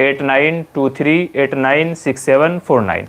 8923896749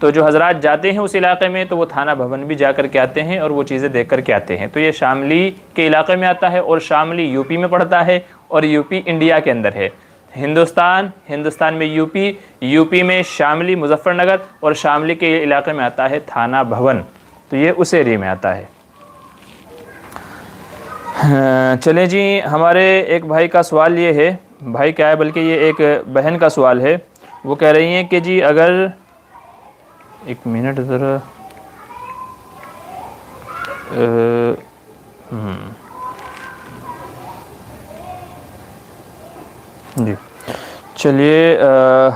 تو جو حضرات جاتے ہیں اس علاقے میں تو وہ تھانہ بھون بھی جا کر کے آتے ہیں اور وہ چیزیں دیکھ کر کے آتے ہیں۔ تو یہ شاملی کے علاقے میں آتا ہے اور شاملی یو پی میں پڑتا ہے اور یو پی انڈیا کے اندر ہے۔ ہندوستان میں یو پی میں شاملی مظفر نگر اور شاملی کے علاقے میں آتا ہے تھانہ بھون، تو یہ اس ایریے میں آتا ہے۔ چلیں جی، ہمارے ایک بھائی کا سوال یہ ہے، بھائی کیا ہے بلکہ یہ ایک بہن کا سوال ہے، وہ کہہ رہی ہیں کہ جی اگر ایک منٹ ذرا جی چلیے،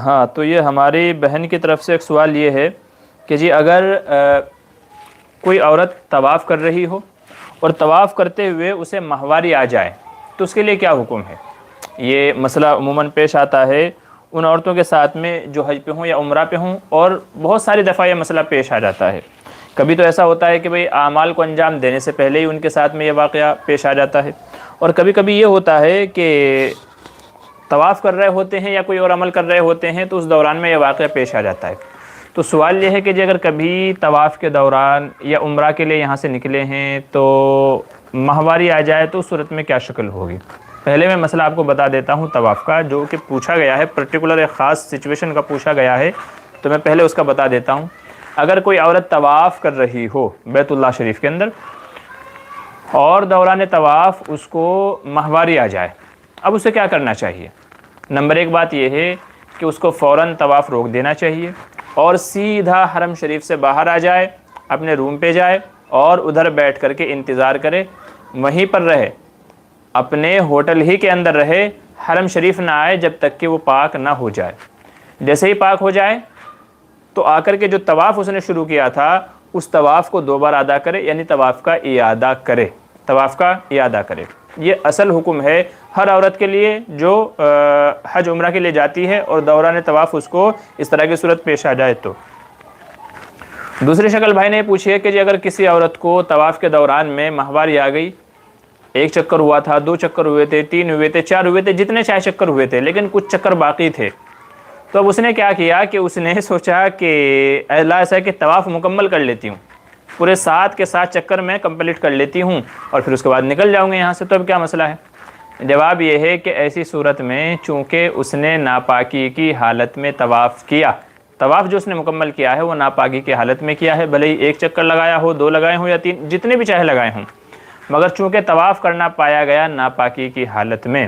ہاں تو یہ ہماری بہن کی طرف سے ایک سوال یہ ہے کہ جی اگر کوئی عورت طواف کر رہی ہو اور طواف کرتے ہوئے اسے ماہواری آ جائے تو اس کے لیے کیا حکم ہے؟ یہ مسئلہ عموماً پیش آتا ہے ان عورتوں کے ساتھ میں جو حج پہ ہوں یا عمرہ پہ ہوں، اور بہت ساری دفعہ یہ مسئلہ پیش آ جاتا ہے۔ کبھی تو ایسا ہوتا ہے کہ بھئی اعمال کو انجام دینے سے پہلے ہی ان کے ساتھ میں یہ واقعہ پیش آ جاتا ہے، اور کبھی کبھی یہ ہوتا ہے کہ طواف کر رہے ہوتے ہیں یا کوئی اور عمل کر رہے ہوتے ہیں تو اس دوران میں یہ واقعہ پیش آ جاتا ہے۔ تو سوال یہ ہے کہ جی اگر کبھی طواف کے دوران یا عمرہ کے لیے یہاں سے نکلے ہیں تو ماہواری آ جائے تو اس صورت میں کیا شکل ہوگی؟ پہلے میں مسئلہ آپ کو بتا دیتا ہوں طواف کا، جو کہ پوچھا گیا ہے، پرٹیکولر ایک خاص سچویشن کا پوچھا گیا ہے، تو میں پہلے اس کا بتا دیتا ہوں۔ اگر کوئی عورت طواف کر رہی ہو بیت اللہ شریف کے اندر اور دوران طواف اس کو ماہواری آ جائے، اب اسے کیا کرنا چاہیے؟ نمبر ایک بات یہ ہے کہ اس کو فوراً طواف روک دینا چاہیے اور سیدھا حرم شریف سے باہر آ جائے، اپنے روم پہ جائے اور ادھر بیٹھ کر کے انتظار کرے، وہیں پر رہے، اپنے ہوٹل ہی کے اندر رہے، حرم شریف نہ آئے جب تک کہ وہ پاک نہ ہو جائے۔ جیسے ہی پاک ہو جائے تو آ کر کے جو طواف اس نے شروع کیا تھا اس طواف کو دوبارہ ادا کرے، یعنی طواف کا اعادہ کرے، طواف کا اعادہ کرے۔ یہ اصل حکم ہے ہر عورت کے لیے جو حج عمرہ کے لیے جاتی ہے اور دوران طواف اس کو اس طرح کی صورت پیش آ جائے تو۔ دوسری شکل بھائی نے پوچھی ہے کہ جی اگر کسی عورت کو طواف کے دوران میں ماہواری آ گئی، ایک چکر ہوا تھا، 2 چکر ہوئے تھے، 3 ہوئے تھے، 4 ہوئے تھے، جتنے چاہے چکر ہوئے تھے، لیکن کچھ چکر باقی تھے، تو اب اس نے کیا کیا کہ اس نے سوچا کہ اللہ ایسا ہے کہ طواف مکمل کر لیتی ہوں، پورے 7 کے 7 چکر میں کمپلیٹ کر لیتی ہوں اور پھر اس کے بعد نکل جاؤں گے یہاں سے، تو اب کیا مسئلہ ہے؟ جواب یہ ہے کہ ایسی صورت میں چونکہ اس نے ناپاکی کی حالت میں طواف کیا، طواف جو اس نے مکمل کیا ہے وہ ناپاکی کی حالت میں کیا ہے، بھلے ہی 1 چکر لگایا ہو، 2 لگائے ہوں یا 3، جتنے بھی چاہے لگائے ہوں، مگر چونکہ طواف کرنا پایا گیا ناپاکی کی حالت میں،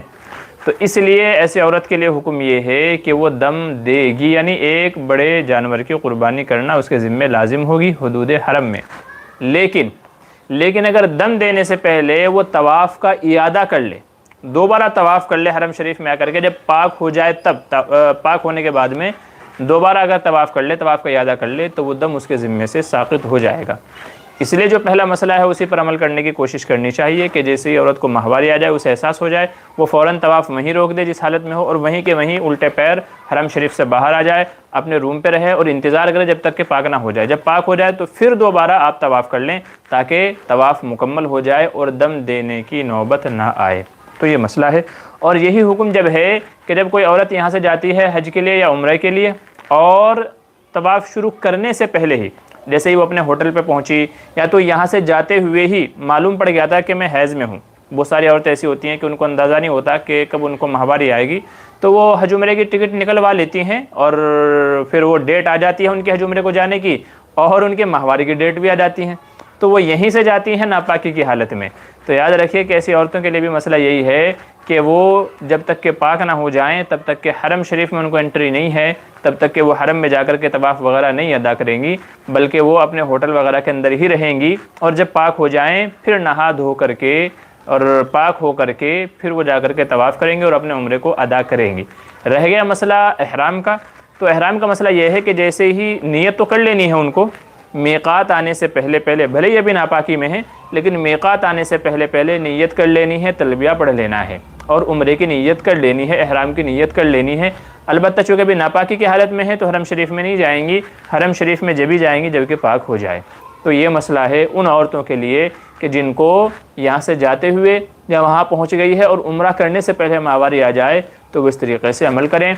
تو اس لیے ایسے عورت کے لیے حکم یہ ہے کہ وہ دم دے گی، یعنی ایک بڑے جانور کی قربانی کرنا اس کے ذمہ لازم ہوگی حدود حرم میں۔ لیکن اگر دم دینے سے پہلے وہ طواف کا اعادہ کر لے، دوبارہ طواف کر لے حرم شریف میں آ کر کے، جب پاک ہو جائے تب، پاک ہونے کے بعد میں دوبارہ اگر طواف کر لے، طواف کا اعادہ کر لے، تو وہ دم اس کے ذمے سے ساقط ہو جائے گا۔ اس لیے جو پہلا مسئلہ ہے اسی پر عمل کرنے کی کوشش کرنی چاہیے کہ جیسے ہی عورت کو ماہواری آ جائے، اسے احساس ہو جائے، وہ فوراً طواف وہیں روک دے جس حالت میں ہو، اور وہیں کے وہیں الٹے پیر حرم شریف سے باہر آ جائے، اپنے روم پہ رہے اور انتظار کرے جب تک کہ پاک نہ ہو جائے۔ جب پاک ہو جائے تو پھر دوبارہ آپ طواف کر لیں تاکہ طواف مکمل ہو جائے اور دم دینے کی نوبت نہ آئے۔ تو یہ مسئلہ ہے، اور یہی حکم جب ہے کہ جب کوئی عورت یہاں سے جاتی ہے حج کے لیے یا عمرہ کے لیے اور طواف شروع کرنے سے پہلے ہی، جیسے ہی وہ اپنے ہوٹل پہ پہنچی یا تو یہاں سے جاتے ہوئے ہی معلوم پڑ گیا تھا کہ میں حیض میں ہوں، بہت ساری عورتیں ایسی ہوتی ہیں کہ ان کو اندازہ نہیں ہوتا کہ کب ان کو ماہواری آئے گی، تو وہ حج عمرے کی ٹکٹ نکلوا لیتی ہیں اور پھر وہ ڈیٹ آ جاتی ہے ان کے حج عمرے کو جانے کی، اور ان کے ماہواری کی ڈیٹ بھی آ جاتی ہیں، تو وہ یہیں سے جاتی ہیں ناپاکی کی حالت میں۔ تو یاد رکھیے کہ ایسی عورتوں کے لیے بھی مسئلہ یہی ہے کہ وہ جب تک کہ پاک نہ ہو جائیں تب تک کہ حرم شریف میں ان کو انٹری نہیں ہے، تب تک کہ وہ حرم میں جا کر کے طواف وغیرہ نہیں ادا کریں گی، بلکہ وہ اپنے ہوٹل وغیرہ کے اندر ہی رہیں گی، اور جب پاک ہو جائیں پھر نہا دھو کر کے اور پاک ہو کر کے پھر وہ جا کر کے طواف کریں گے اور اپنے عمرے کو ادا کریں گی۔ رہ گیا مسئلہ احرام کا، تو احرام کا مسئلہ یہ ہے کہ جیسے ہی نیت تو کر لینی ہے ان کو، میقات آنے سے پہلے پہلے یہ بھی ناپاکی میں ہے، لیکن میقات آنے سے پہلے نیت کر لینی ہے، تلبیہ پڑھ لینا ہے اور عمرے کی نیت کر لینی ہے، احرام کی نیت کر لینی ہے۔ البتہ چونکہ بھی ناپاکی کی حالت میں ہے تو حرم شریف میں نہیں جائیں گی، حرم شریف میں جبھی جائیں گی جب کہ پاک ہو جائے۔ تو یہ مسئلہ ہے ان عورتوں کے لیے کہ جن کو یہاں سے جاتے ہوئے یا وہاں پہنچ گئی ہے اور عمرہ کرنے سے پہلے ماہواری آ جائے تو وہ اس طریقے سے عمل کریں۔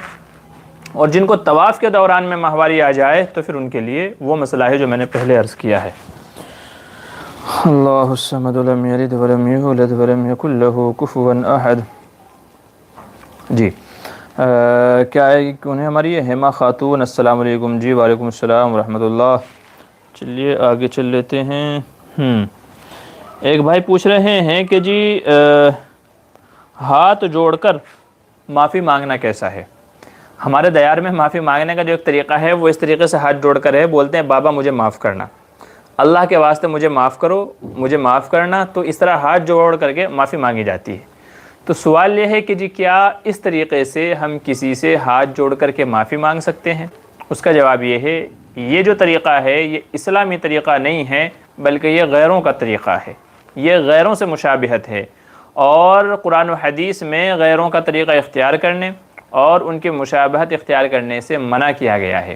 اور جن کو طواف کے دوران میں ماہواری آ جائے تو پھر ان کے لیے وہ مسئلہ ہے جو میں نے پہلے عرض کیا ہے۔ اللہ الصمد لم یلد ولم یولد ولم یکن لہ کفوا احد۔ جی کیا ہے انہیں ہماری ہیما خاتون، السلام علیکم۔ جی وعلیکم السلام ورحمۃ اللہ۔ چلیے آگے چل لیتے ہیں۔ ایک بھائی پوچھ رہے ہیں کہ جی ہاتھ جوڑ کر معافی مانگنا کیسا ہے؟ ہمارے دیار میں معافی مانگنے کا جو ایک طریقہ ہے وہ اس طریقے سے ہاتھ جوڑ کر ہے، بولتے ہیں بابا مجھے معاف کرنا، اللہ کے واسطے مجھے معاف کرو، مجھے معاف کرنا، تو اس طرح ہاتھ جوڑ کر کے معافی مانگی جاتی ہے۔ تو سوال یہ ہے کہ جی کیا اس طریقے سے ہم کسی سے ہاتھ جوڑ کر کے معافی مانگ سکتے ہیں؟ اس کا جواب یہ ہے، یہ جو طریقہ ہے یہ اسلامی طریقہ نہیں ہے، بلکہ یہ غیروں کا طریقہ ہے، یہ غیروں سے مشابہت ہے، اور قرآن و حدیث میں غیروں کا طریقہ اختیار کرنے اور ان کی مشابہت اختیار کرنے سے منع کیا گیا ہے۔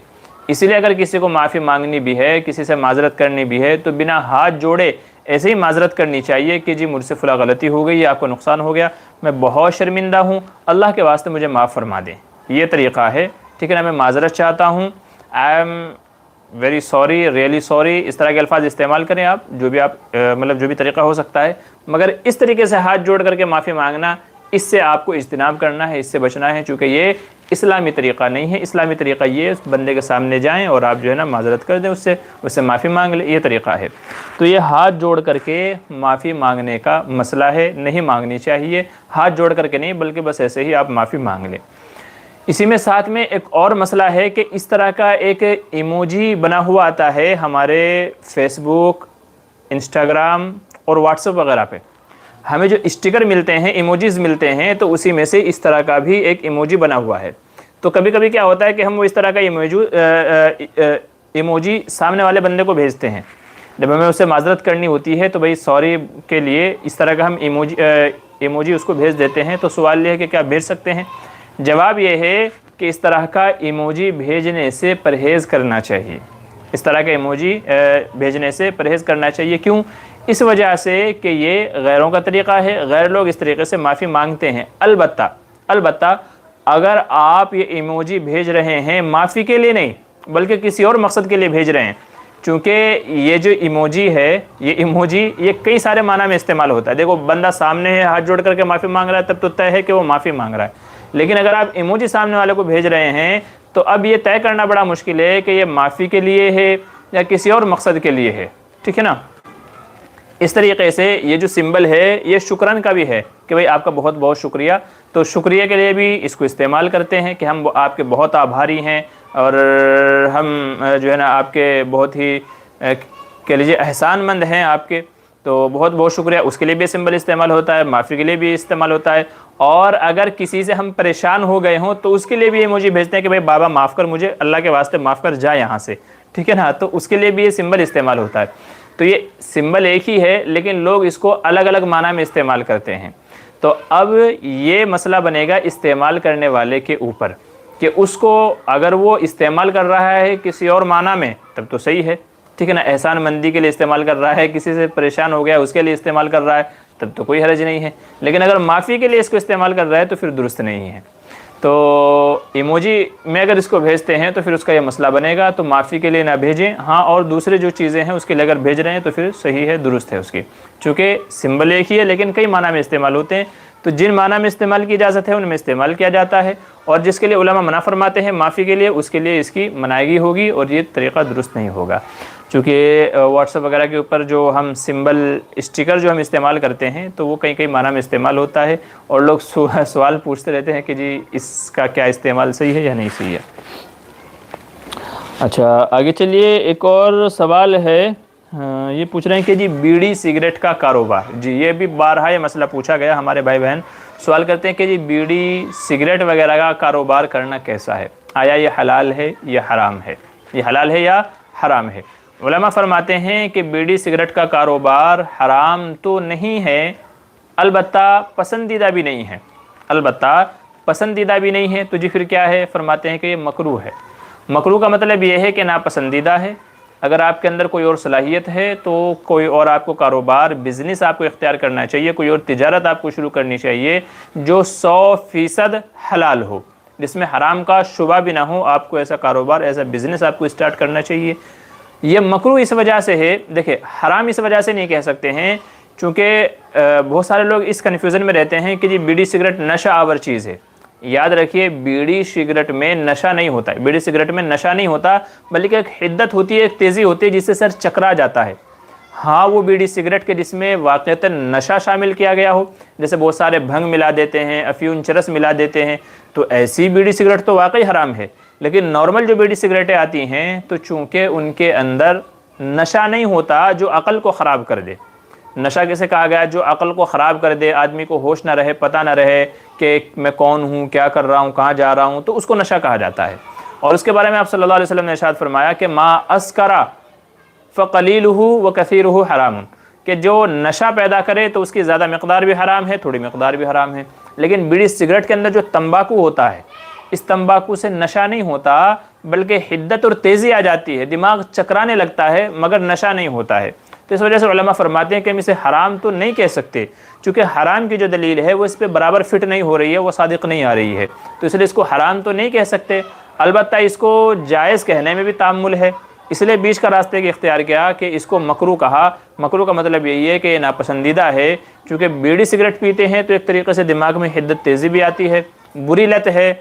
اسی لیے اگر کسی کو معافی مانگنی بھی ہے، کسی سے معذرت کرنی بھی ہے، تو بنا ہاتھ جوڑے ایسے ہی معذرت کرنی چاہیے کہ جی مجھ سے فلاں غلطی ہو گئی، آپ کو نقصان ہو گیا، میں بہت شرمندہ ہوں، اللہ کے واسطے مجھے معاف فرما دیں، یہ طریقہ ہے، ٹھیک ہے نا، میں معذرت چاہتا ہوں، I am very sorry, really sorry, اس طرح کے الفاظ استعمال کریں آپ، جو بھی آپ مطلب جو بھی طریقہ ہو سکتا ہے، مگر اس طریقے سے ہاتھ جوڑ کر کے معافی مانگنا، اس سے آپ کو اجتناب کرنا ہے، اس سے بچنا ہے، چونکہ یہ اسلامی طریقہ نہیں ہے۔ اسلامی طریقہ یہ اس بندے کے سامنے جائیں اور آپ جو ہے نا معذرت کر دیں، اس سے معافی مانگ لیں، یہ طریقہ ہے۔ تو یہ ہاتھ جوڑ کر کے معافی مانگنے کا مسئلہ ہے، نہیں مانگنی چاہیے، ہاتھ جوڑ کر کے نہیں، بلکہ بس ایسے ہی آپ معافی مانگ لیں۔ اسی میں ساتھ میں ایک اور مسئلہ ہے کہ اس طرح کا ایک ایموجی بنا ہوا آتا ہے ہمارے فیس بک، انسٹاگرام اور واٹس ایپ وغیرہ پہ، ہمیں جو اسٹیکر ملتے ہیں، ایموجیز ملتے ہیں، تو اسی میں سے اس طرح کا بھی ایک ایموجی بنا ہوا ہے۔ تو کبھی کبھی کیا ہوتا ہے کہ ہم وہ اس طرح کا ایموجی سامنے والے بندے کو بھیجتے ہیں، جب ہمیں اس سے معذرت کرنی ہوتی ہے تو بھائی سوری کے لیے اس طرح کا ہم ایموجی اس کو بھیج دیتے ہیں۔ تو سوال یہ ہے کہ کیا بھیج سکتے ہیں؟ جواب یہ ہے کہ اس طرح کا ایموجی بھیجنے سے پرہیز کرنا چاہیے، اس طرح کا ایموجی بھیجنے سے پرہیز کرنا چاہیے۔ کیوں؟ اس وجہ سے کہ یہ غیروں کا طریقہ ہے، غیر لوگ اس طریقے سے معافی مانگتے ہیں۔ البتہ اگر آپ یہ ایموجی بھیج رہے ہیں معافی کے لیے نہیں بلکہ کسی اور مقصد کے لیے بھیج رہے ہیں، چونکہ یہ جو ایموجی ہے، یہ ایموجی یہ کئی سارے معنی میں استعمال ہوتا ہے۔ دیکھو بندہ سامنے ہے، ہاتھ جوڑ کر کے معافی مانگ رہا ہے، تب تو طے ہے کہ وہ معافی مانگ رہا ہے، لیکن اگر آپ ایموجی سامنے والے کو بھیج رہے ہیں تو اب یہ طے کرنا بڑا مشکل ہے کہ یہ معافی کے لیے ہے یا کسی اور مقصد کے لیے ہے، ٹھیک ہے نا۔ اس طریقے سے یہ جو سمبل ہے یہ شکران کا بھی ہے کہ بھئی آپ کا بہت بہت شکریہ، تو شکریہ کے لیے بھی اس کو استعمال کرتے ہیں کہ ہم آپ کے بہت آبھاری ہیں، اور ہم جو ہے نا آپ کے بہت ہی کہہ لیجیے احسان مند ہیں آپ کے، تو بہت بہت شکریہ، اس کے لیے بھی سمبل استعمال ہوتا ہے، معافی کے لیے بھی استعمال ہوتا ہے۔ اور اگر کسی سے ہم پریشان ہو گئے ہوں تو اس کے لیے بھی ایموجی بھیجتے ہیں کہ بھئی بابا معاف کر مجھے، اللہ کے واسطے معاف کر جا یہاں سے، ٹھیک ہے نا، تو اس کے لیے بھی یہ سمبل استعمال ہوتا ہے۔ تو یہ سمبل ایک ہی ہے لیکن لوگ اس کو الگ الگ معنی میں استعمال کرتے ہیں۔ تو اب یہ مسئلہ بنے گا استعمال کرنے والے کے اوپر کہ اس کو اگر وہ استعمال کر رہا ہے کسی اور معنی میں تب تو صحیح ہے، ٹھیک ہے نا، احسان مندی کے لیے استعمال کر رہا ہے، کسی سے پریشان ہو گیا اس کے لیے استعمال کر رہا ہے تب تو کوئی حرج نہیں ہے، لیکن اگر معافی کے لیے اس کو استعمال کر رہا ہے تو پھر درست نہیں ہے۔ تو ایموجی میں اگر اس کو بھیجتے ہیں تو پھر اس کا یہ مسئلہ بنے گا، تو معافی کے لیے نہ بھیجیں، ہاں اور دوسرے جو چیزیں ہیں اس کے لیے اگر بھیج رہے ہیں تو پھر صحیح ہے، درست ہے اس کی، چونکہ سمبل ایک ہی ہے لیکن کئی معنی میں استعمال ہوتے ہیں، تو جن معنی میں استعمال کی اجازت ہے ان میں استعمال کیا جاتا ہے، اور جس کے لیے علماء منع فرماتے ہیں معافی کے لیے اس کے لیے اس کی منائیگی ہوگی اور یہ طریقہ درست نہیں ہوگا۔ چونکہ واٹس ایپ وغیرہ کے اوپر جو ہم سمبل اسٹیکر جو ہم استعمال کرتے ہیں تو وہ کئی معنی میں استعمال ہوتا ہے، اور لوگ سوال پوچھتے رہتے ہیں کہ جی اس کا کیا استعمال صحیح ہے یا نہیں صحیح ہے۔ اچھا آگے چلیے، ایک اور سوال ہے، یہ پوچھ رہے ہیں کہ جی بیڑی سگریٹ کا کاروبار، جی یہ بھی بارہا یہ مسئلہ پوچھا گیا، ہمارے بھائی بہن سوال کرتے ہیں کہ جی بیڑی سگریٹ وغیرہ کا کاروبار کرنا کیسا ہے، آیا یہ حلال ہے یا حرام ہے، یہ حلال ہے یا حرام ہے؟ علماء فرماتے ہیں کہ بیڑی سگریٹ کا کاروبار حرام تو نہیں ہے، البتہ پسندیدہ بھی نہیں ہے، تو جی پھر کیا ہے؟ فرماتے ہیں کہ یہ مکروہ ہے۔ مکروہ کا مطلب یہ ہے کہ ناپسندیدہ ہے، اگر آپ کے اندر کوئی اور صلاحیت ہے تو کوئی اور آپ کو کاروبار، بزنس آپ کو اختیار کرنا چاہیے، کوئی اور تجارت آپ کو شروع کرنی چاہیے جو 100% حلال ہو، جس میں حرام کا شبہ بھی نہ ہو، آپ کو ایسا کاروبار، ایسا بزنس آپ کو اسٹارٹ کرنا چاہیے۔ یہ مکروہ اس وجہ سے ہے، دیکھیں حرام اس وجہ سے نہیں کہہ سکتے ہیں چونکہ بہت سارے لوگ اس کنفیوژن میں رہتے ہیں کہ جی بیڑی سگریٹ نشہ آور چیز ہے۔ یاد رکھیے بیڑی سگریٹ میں نشہ نہیں ہوتا ہے، بیڑی سگریٹ میں نشہ نہیں ہوتا، بلکہ ایک حدت ہوتی ہے، ایک تیزی ہوتی ہے جس سے سر چکرا جاتا ہے۔ ہاں وہ بیڑی سگریٹ کے جس میں واقعتاً نشہ شامل کیا گیا ہو، جیسے بہت سارے بھنگ ملا دیتے ہیں، افیون چرس ملا دیتے ہیں، تو ایسی بیڑی سگریٹ تو واقعی حرام ہے۔ لیکن نارمل جو بیڑی سگریٹیں آتی ہیں تو چونکہ ان کے اندر نشہ نہیں ہوتا جو عقل کو خراب کر دے۔ نشہ کیسے کہا گیا؟ جو عقل کو خراب کر دے، آدمی کو ہوش نہ رہے، پتہ نہ رہے کہ میں کون ہوں، کیا کر رہا ہوں، کہاں جا رہا ہوں، تو اس کو نشہ کہا جاتا ہے۔ اور اس کے بارے میں آپ صلی اللہ علیہ وسلم نے ارشاد فرمایا کہ ما اسکرا فقلیلہ وکثیرہ حرام، کہ جو نشہ پیدا کرے تو اس کی زیادہ مقدار بھی حرام ہے، تھوڑی مقدار بھی حرام ہے۔ لیکن بیڑی سگریٹ کے اندر جو تمباکو ہوتا ہے، اس تمباکو سے نشہ نہیں ہوتا بلکہ حدت اور تیزی آ جاتی ہے، دماغ چکرانے لگتا ہے، مگر نشہ نہیں ہوتا ہے۔ تو اس وجہ سے علماء فرماتے ہیں کہ ہم اسے حرام تو نہیں کہہ سکتے، چونکہ حرام کی جو دلیل ہے وہ اس پہ برابر فٹ نہیں ہو رہی ہے، وہ صادق نہیں آ رہی ہے، تو اس لیے اس کو حرام تو نہیں کہہ سکتے۔ البتہ اس کو جائز کہنے میں بھی تعمل ہے، اس لیے بیچ کا راستے کی اختیار کیا کہ اس کو مکروہ کہا۔ مکروہ کا مطلب یہی ہے کہ یہ ناپسندیدہ ہے، چونکہ بیڑی سگریٹ پیتے ہیں تو ایک طریقے سے دماغ میں حدت تیزی بھی آتی ہے، بری لت ہے،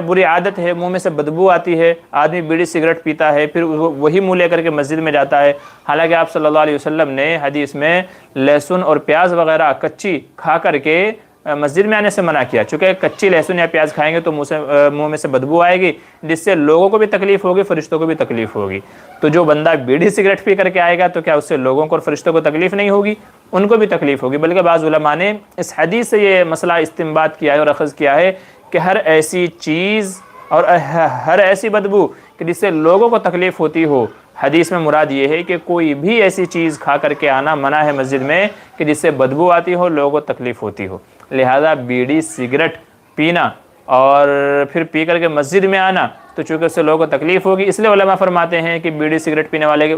بری عادت ہے، منہ میں سے بدبو آتی ہے، آدمی بیڑی سگریٹ پیتا ہے پھر وہی منہ لے کر کے مسجد میں جاتا ہے، حالانکہ آپ صلی اللہ علیہ وسلم نے حدیث میں لہسن اور پیاز وغیرہ کچی کھا کر کے مسجد میں آنے سے منع کیا، چونکہ کچی لہسن یا پیاز کھائیں گے تو منہ میں سے بدبو آئے گی، جس سے لوگوں کو بھی تکلیف ہوگی، فرشتوں کو بھی تکلیف ہوگی۔ تو جو بندہ بیڑی سگریٹ پی کر کے آئے گا تو کیا اس سے لوگوں کو اور فرشتوں کو تکلیف نہیں ہوگی؟ ان کو بھی تکلیف ہوگی۔ بلکہ بعض علماء نے اس حدیث سے یہ مسئلہ استنباط کیا ہے اور اخذ کیا ہے کہ ہر ایسی چیز اور ہر ایسی بدبو کہ جس سے لوگوں کو تکلیف ہوتی ہو، حدیث میں مراد یہ ہے کہ کوئی بھی ایسی چیز کھا کر کے آنا منع ہے مسجد میں کہ جس سے بدبو آتی ہو، لوگوں کو تکلیف ہوتی ہو۔ لہذا بیڑی سگریٹ پینا اور پھر پی کر کے مسجد میں آنا تو چونکہ اس سے لوگوں کو تکلیف ہوگی، اس لیے علماء فرماتے ہیں کہ بیڑی سگریٹ پینے والے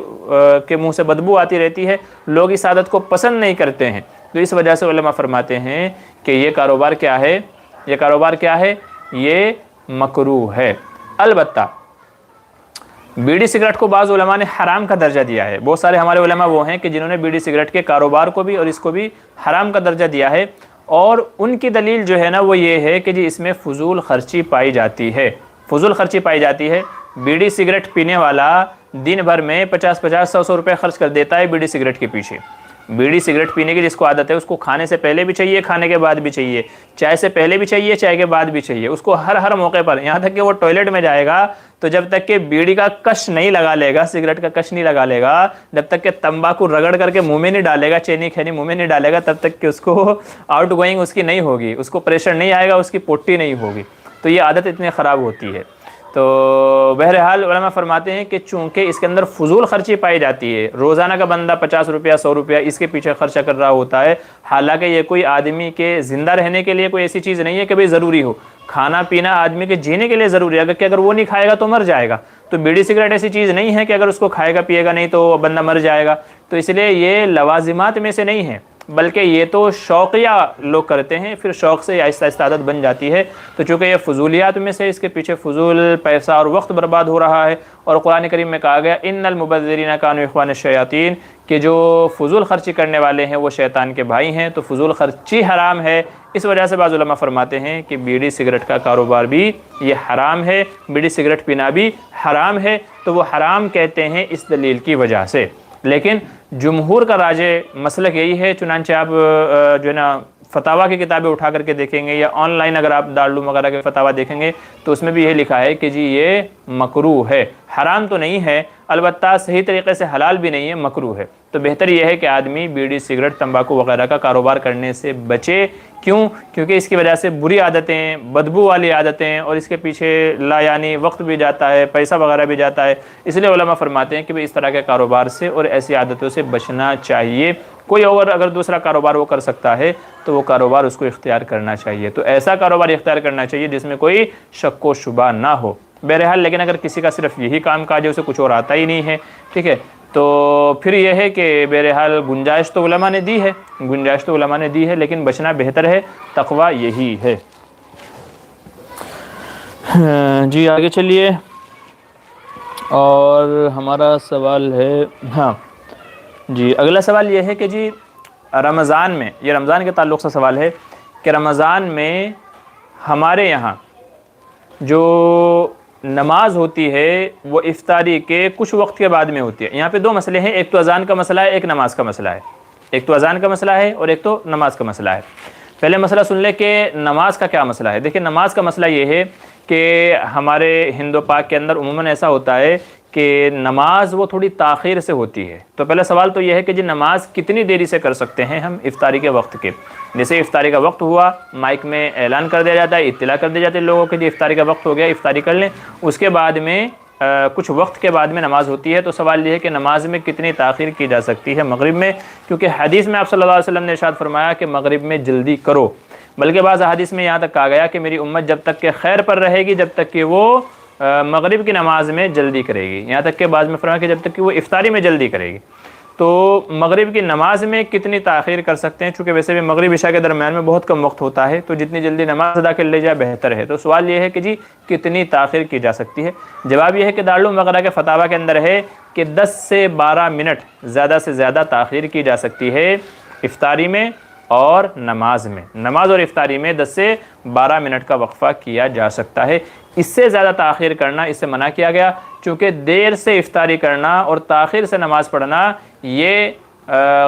کے منہ سے بدبو آتی رہتی ہے، لوگ اس عادت کو پسند نہیں کرتے ہیں، تو اس وجہ سے علماء فرماتے ہیں کہ یہ کاروبار کیا ہے؟ یہ کاروبار کیا ہے؟ یہ مکروہ ہے۔ البتہ بیڑی سگریٹ کو بعض علماء نے حرام کا درجہ دیا ہے۔ بہت سارے ہمارے علماء وہ ہیں کہ جنہوں نے بیڑی سگریٹ کے کاروبار کو بھی اور اس کو بھی حرام کا درجہ دیا ہے، اور ان کی دلیل جو ہے نا وہ یہ ہے کہ جی اس میں فضول خرچی پائی جاتی ہے، فضول خرچی پائی جاتی ہے۔ بیڑی سگریٹ پینے والا دن بھر میں 50 100 روپے خرچ کر دیتا ہے بیڑی سگریٹ کے پیچھے۔ بیڑی سگریٹ پینے کی جس کو عادت ہے اس کو کھانے سے پہلے بھی چاہیے، کھانے کے بعد بھی چاہیے، چائے سے پہلے بھی چاہیے، چائے کے بعد بھی چاہیے، اس کو ہر موقع پر، یہاں تک کہ وہ ٹوائلٹ میں جائے گا تو جب تک کہ بیڑی کا کش نہیں لگا لے گا، سگریٹ کا کش نہیں لگا لے گا، جب تک کہ تمباکو رگڑ کر کے منہ میں نہیں ڈالے گا، چینی کھینی منہ میں نہیں ڈالے گا، تب تک کہ اس کو آؤٹ گوئنگ اس کی نہیں ہوگی، اس کو پریشر نہیں آئے گا، اس کی پوٹی نہیں ہوگی، تو یہ عادت اتنی خراب ہوتی ہے۔ تو بہرحال علماء فرماتے ہیں کہ چونکہ اس کے اندر فضول خرچی پائی جاتی ہے، روزانہ کا بندہ 50 روپیہ 100 روپیہ اس کے پیچھے خرچہ کر رہا ہوتا ہے، حالانکہ یہ کوئی آدمی کے زندہ رہنے کے لیے کوئی ایسی چیز نہیں ہے کہ بھئی ضروری ہو۔ کھانا پینا آدمی کے جینے کے لیے ضروری ہے، کہ اگر وہ نہیں کھائے گا تو مر جائے گا، تو بیڑی سگریٹ ایسی چیز نہیں ہے کہ اگر اس کو کھائے گا پیے گا نہیں تو بندہ مر جائے گا، تو اس لیے یہ لوازمات میں سے نہیں ہے، بلکہ یہ تو شوقیہ لوگ کرتے ہیں، پھر شوق سے آہستہ آہستہ عادت بن جاتی ہے، تو چونکہ یہ فضولیات میں سے، اس کے پیچھے فضول پیسہ اور وقت برباد ہو رہا ہے، اور قرآن کریم میں کہا گیا ان المبذرین کانوا اخوان الشیاطین، کہ جو فضول خرچی کرنے والے ہیں وہ شیطان کے بھائی ہیں، تو فضول خرچی حرام ہے۔ اس وجہ سے بعض علماء فرماتے ہیں کہ بیڑی سگریٹ کا کاروبار بھی یہ حرام ہے، بیڑی سگریٹ پینا بھی حرام ہے، تو وہ حرام کہتے ہیں اس دلیل کی وجہ سے۔ لیکن جمہور کا راج مسلک یہی ہے، چنانچہ آپ جو ہے نا فتاویٰ کی کتابیں اٹھا کر کے دیکھیں گے، یا آن لائن اگر آپ دارالعلوم وغیرہ کے فتاویٰ دیکھیں گے تو اس میں بھی یہ لکھا ہے کہ جی یہ مکروہ ہے، حرام تو نہیں ہے، البتہ صحیح طریقے سے حلال بھی نہیں ہے، مکروہ ہے۔ تو بہتر یہ ہے کہ آدمی بیڑی سگریٹ تمباکو وغیرہ کا کاروبار کرنے سے بچے۔ کیوں؟ کیونکہ اس کی وجہ سے بری عادتیں، بدبو والی عادتیں، اور اس کے پیچھے لا یعنی وقت بھی جاتا ہے، پیسہ وغیرہ بھی جاتا ہے، اس لیے علماء فرماتے ہیں کہ اس طرح کے کاروبار سے اور ایسی عادتوں سے بچنا چاہیے۔ کوئی اور اگر دوسرا کاروبار وہ کر سکتا ہے تو وہ کاروبار اس کو اختیار کرنا چاہیے، تو ایسا کاروبار اختیار کرنا چاہیے جس میں کوئی شک و شبہ نہ ہو۔ بہرحال لیکن اگر کسی کا صرف یہی کام کاج ہے، اسے کچھ اور آتا ہی نہیں ہے، ٹھیک ہے، تو پھر یہ ہے کہ بہرحال گنجائش تو علماء نے دی ہے، گنجائش تو علماء نے دی ہے، لیکن بچنا بہتر ہے، تقویٰ یہی ہے۔ جی آگے چلیے، اور ہمارا سوال ہے، ہاں جی اگلا سوال یہ ہے کہ جی رمضان میں، یہ رمضان کے تعلق سے سوال ہے کہ رمضان میں ہمارے یہاں جو نماز ہوتی ہے وہ افطاری کے کچھ وقت کے بعد میں ہوتی ہے۔ یہاں پہ دو مسئلے ہیں، ایک تو اذان کا مسئلہ ہے، ایک نماز کا مسئلہ ہے۔ ایک تو اذان کا مسئلہ ہے اور ایک تو نماز کا مسئلہ ہے۔ پہلے مسئلہ سن لیں کہ نماز کا کیا مسئلہ ہے۔ دیکھیں نماز کا مسئلہ یہ ہے کہ ہمارے ہند و پاک کے اندر عموماً ایسا ہوتا ہے کہ نماز وہ تھوڑی تاخیر سے ہوتی ہے۔ تو پہلا سوال تو یہ ہے کہ جی نماز کتنی دیری سے کر سکتے ہیں ہم افطاری کے وقت کے۔ جیسے افطاری کا وقت ہوا، مائک میں اعلان کر دیا جاتا ہے، اطلاع کر دی جاتی ہے لوگوں کے جی افطاری کا وقت ہو گیا، افطاری کر لیں۔ اس کے بعد میں کچھ وقت کے بعد میں نماز ہوتی ہے۔ تو سوال یہ ہے کہ نماز میں کتنی تاخیر کی جا سکتی ہے مغرب میں، کیونکہ حدیث میں آپ صلی اللہ علیہ وسلم نے ارشاد فرمایا کہ مغرب میں جلدی کرو، بلکہ بعض حدیث میں یہاں تک کہا گیا کہ میری امت جب تک کہ خیر پر رہے گی جب تک کہ وہ مغرب کی نماز میں جلدی کرے گی، یہاں تک کہ بعض میں فرمایا کہ جب تک کہ وہ افطاری میں جلدی کرے گی۔ تو مغرب کی نماز میں کتنی تاخیر کر سکتے ہیں، چونکہ ویسے بھی مغرب عشاء کے درمیان میں بہت کم وقت ہوتا ہے، تو جتنی جلدی نماز ادا کر لی جائے بہتر ہے۔ تو سوال یہ ہے کہ جی کتنی تاخیر کی جا سکتی ہے۔ جواب یہ ہے کہ دارالعلوم وغیرہ کے فتاویٰ کے اندر ہے کہ 10 سے 12 منٹ زیادہ سے زیادہ تاخیر کی جا سکتی ہے افطاری میں اور نماز میں۔ نماز اور افطاری میں 10 سے 12 منٹ کا وقفہ کیا جا سکتا ہے۔ اس سے زیادہ تاخیر کرنا اس سے منع کیا گیا، چونکہ دیر سے افطاری کرنا اور تاخیر سے نماز پڑھنا یہ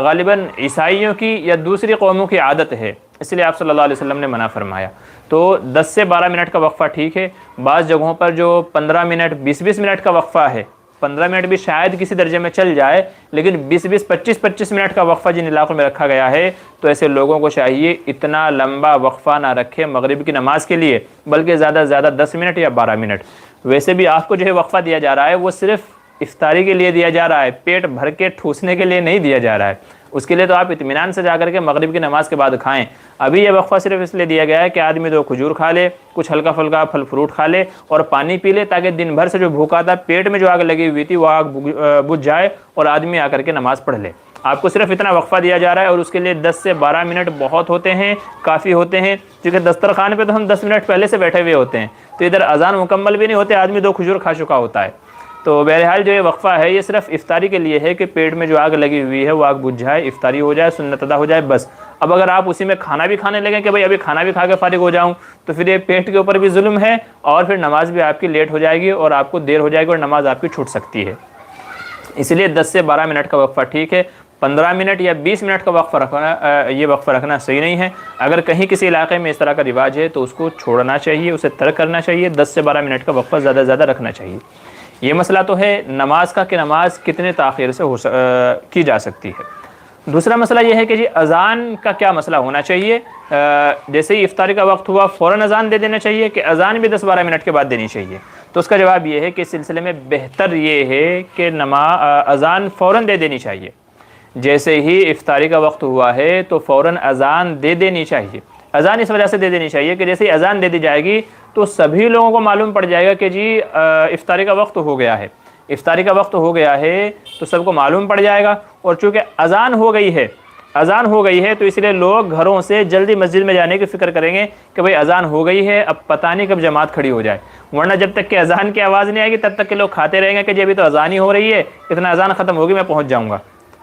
غالباً عیسائیوں کی یا دوسری قوموں کی عادت ہے، اس لیے آپ صلی اللہ علیہ وسلم نے منع فرمایا۔ تو 10 سے 12 منٹ کا وقفہ ٹھیک ہے۔ بعض جگہوں پر جو 15 منٹ 20 منٹ کا وقفہ ہے، 15 منٹ بھی شاید کسی درجے میں چل جائے، لیکن 25 منٹ کا وقفہ جن علاقوں میں رکھا گیا ہے، تو ایسے لوگوں کو چاہیے اتنا لمبا وقفہ نہ رکھے مغرب کی نماز کے لیے، بلکہ زیادہ سے زیادہ 10 منٹ یا 12 منٹ۔ ویسے بھی آپ کو جو ہے وقفہ دیا جا رہا ہے وہ صرف افطاری کے لیے دیا جا رہا ہے، پیٹ بھر کے ٹھوسنے کے لیے نہیں دیا جا رہا ہے۔ اس کے لیے تو آپ اطمینان سے جا کر کے مغرب کی نماز کے بعد کھائیں۔ ابھی یہ وقفہ صرف اس لیے دیا گیا ہے کہ آدمی 2 کھجور کھا لے، کچھ ہلکا پھلکا پھل فروٹ کھا لے اور پانی پی لے، تاکہ دن بھر سے جو بھوکا تھا، پیٹ میں جو آگ لگی ہوئی تھی وہ آگ بجھ جائے اور آدمی آ کر کے نماز پڑھ لے۔ آپ کو صرف اتنا وقفہ دیا جا رہا ہے، اور اس کے لیے 10 سے 12 منٹ بہت ہوتے ہیں، کافی ہوتے ہیں، کیونکہ دسترخوان پہ تو ہم 10 منٹ پہلے سے بیٹھے ہوئے ہوتے ہیں، تو ادھر اذان مکمل بھی نہیں ہوتے، آدمی 2 کھجور کھا چکا ہوتا ہے۔ تو بہرحال جو یہ وقفہ ہے یہ صرف افطاری کے لیے ہے کہ پیٹ میں جو آگ لگی ہوئی ہے وہ آگ بجھ جائے، افطاری ہو جائے، سنت ادا ہو جائے، بس۔ اب اگر آپ اسی میں کھانا بھی کھانے لگیں کہ بھائی ابھی کھانا بھی کھا کے فارغ ہو جاؤں، تو پھر یہ پیٹ کے اوپر بھی ظلم ہے، اور پھر نماز بھی آپ کی لیٹ ہو جائے گی اور آپ کو دیر ہو جائے گی اور نماز آپ کی چھوٹ سکتی ہے۔ اس لیے 10 سے 12 منٹ کا وقفہ ٹھیک ہے۔ 15 منٹ یا 20 منٹ کا وقفہ رکھنا، یہ وقفہ رکھنا صحیح نہیں ہے۔ اگر کہیں کسی علاقے میں اس طرح کا رواج ہے تو اس کو چھوڑنا چاہیے، اسے ترک کرنا چاہیے۔ 10 سے 12 منٹ کا وقفہ زیادہ سے زیادہ رکھنا چاہیے۔ یہ مسئلہ تو ہے نماز کا کہ نماز کتنے تاخیر سے کی جا سکتی ہے۔ دوسرا مسئلہ یہ ہے کہ جی اذان کا کیا مسئلہ ہونا چاہیے۔ جیسے ہی افطاری کا وقت ہوا فوراً اذان دے دینا چاہیے کہ اذان بھی 10-12 منٹ کے بعد دینی چاہیے۔ تو اس کا جواب یہ ہے کہ اس سلسلے میں بہتر یہ ہے کہ اذان فوراً دے دینی چاہیے۔ جیسے ہی افطاری کا وقت ہوا ہے تو فوراً اذان دے دینی چاہیے۔ اذان اس وجہ سے دے دینی چاہیے کہ جیسے ہی اذان دے دی جائے گی تو سبھی لوگوں کو معلوم پڑ جائے گا کہ جی افطاری کا وقت ہو گیا ہے۔ افطاری کا وقت ہو گیا ہے تو سب کو معلوم پڑ جائے گا، اور چونکہ اذان ہو گئی ہے تو اس لیے لوگ گھروں سے جلدی مسجد میں جانے کی فکر کریں گے کہ بھئی اذان ہو گئی ہے، اب پتہ نہیں کب جماعت کھڑی ہو جائے۔ ورنہ جب تک کہ اذان کی آواز نہیں آئے گی تب تک کہ لوگ کھاتے رہیں گے کہ جی ابھی تو اذان ہی ہو رہی ہے، اتنا اذان ختم ہوگی میں پہنچ جاؤں گا،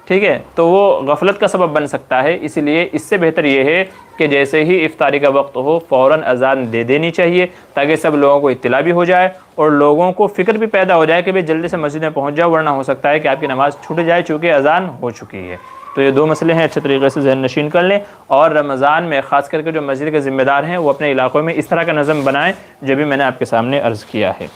ٹھیک ہے۔ تو وہ غفلت کا سبب بن سکتا ہے۔ اس لیے اس سے بہتر یہ ہے کہ جیسے ہی افطاری کا وقت ہو فوراً اذان دے دینی چاہیے، تاکہ سب لوگوں کو اطلاع بھی ہو جائے اور لوگوں کو فکر بھی پیدا ہو جائے کہ بھئی جلدی سے مسجد میں پہنچ جاؤ، ورنہ ہو سکتا ہے کہ آپ کی نماز چھوٹ جائے چونکہ اذان ہو چکی ہے۔ تو یہ 2 مسئلے ہیں، اچھے طریقے سے ذہن نشین کر لیں، اور رمضان میں خاص کر کے جو مسجد کے ذمہ دار ہیں وہ اپنے علاقوں میں اس طرح کا نظم بنائیں جو بھی میں نے آپ کے سامنے عرض کیا ہے۔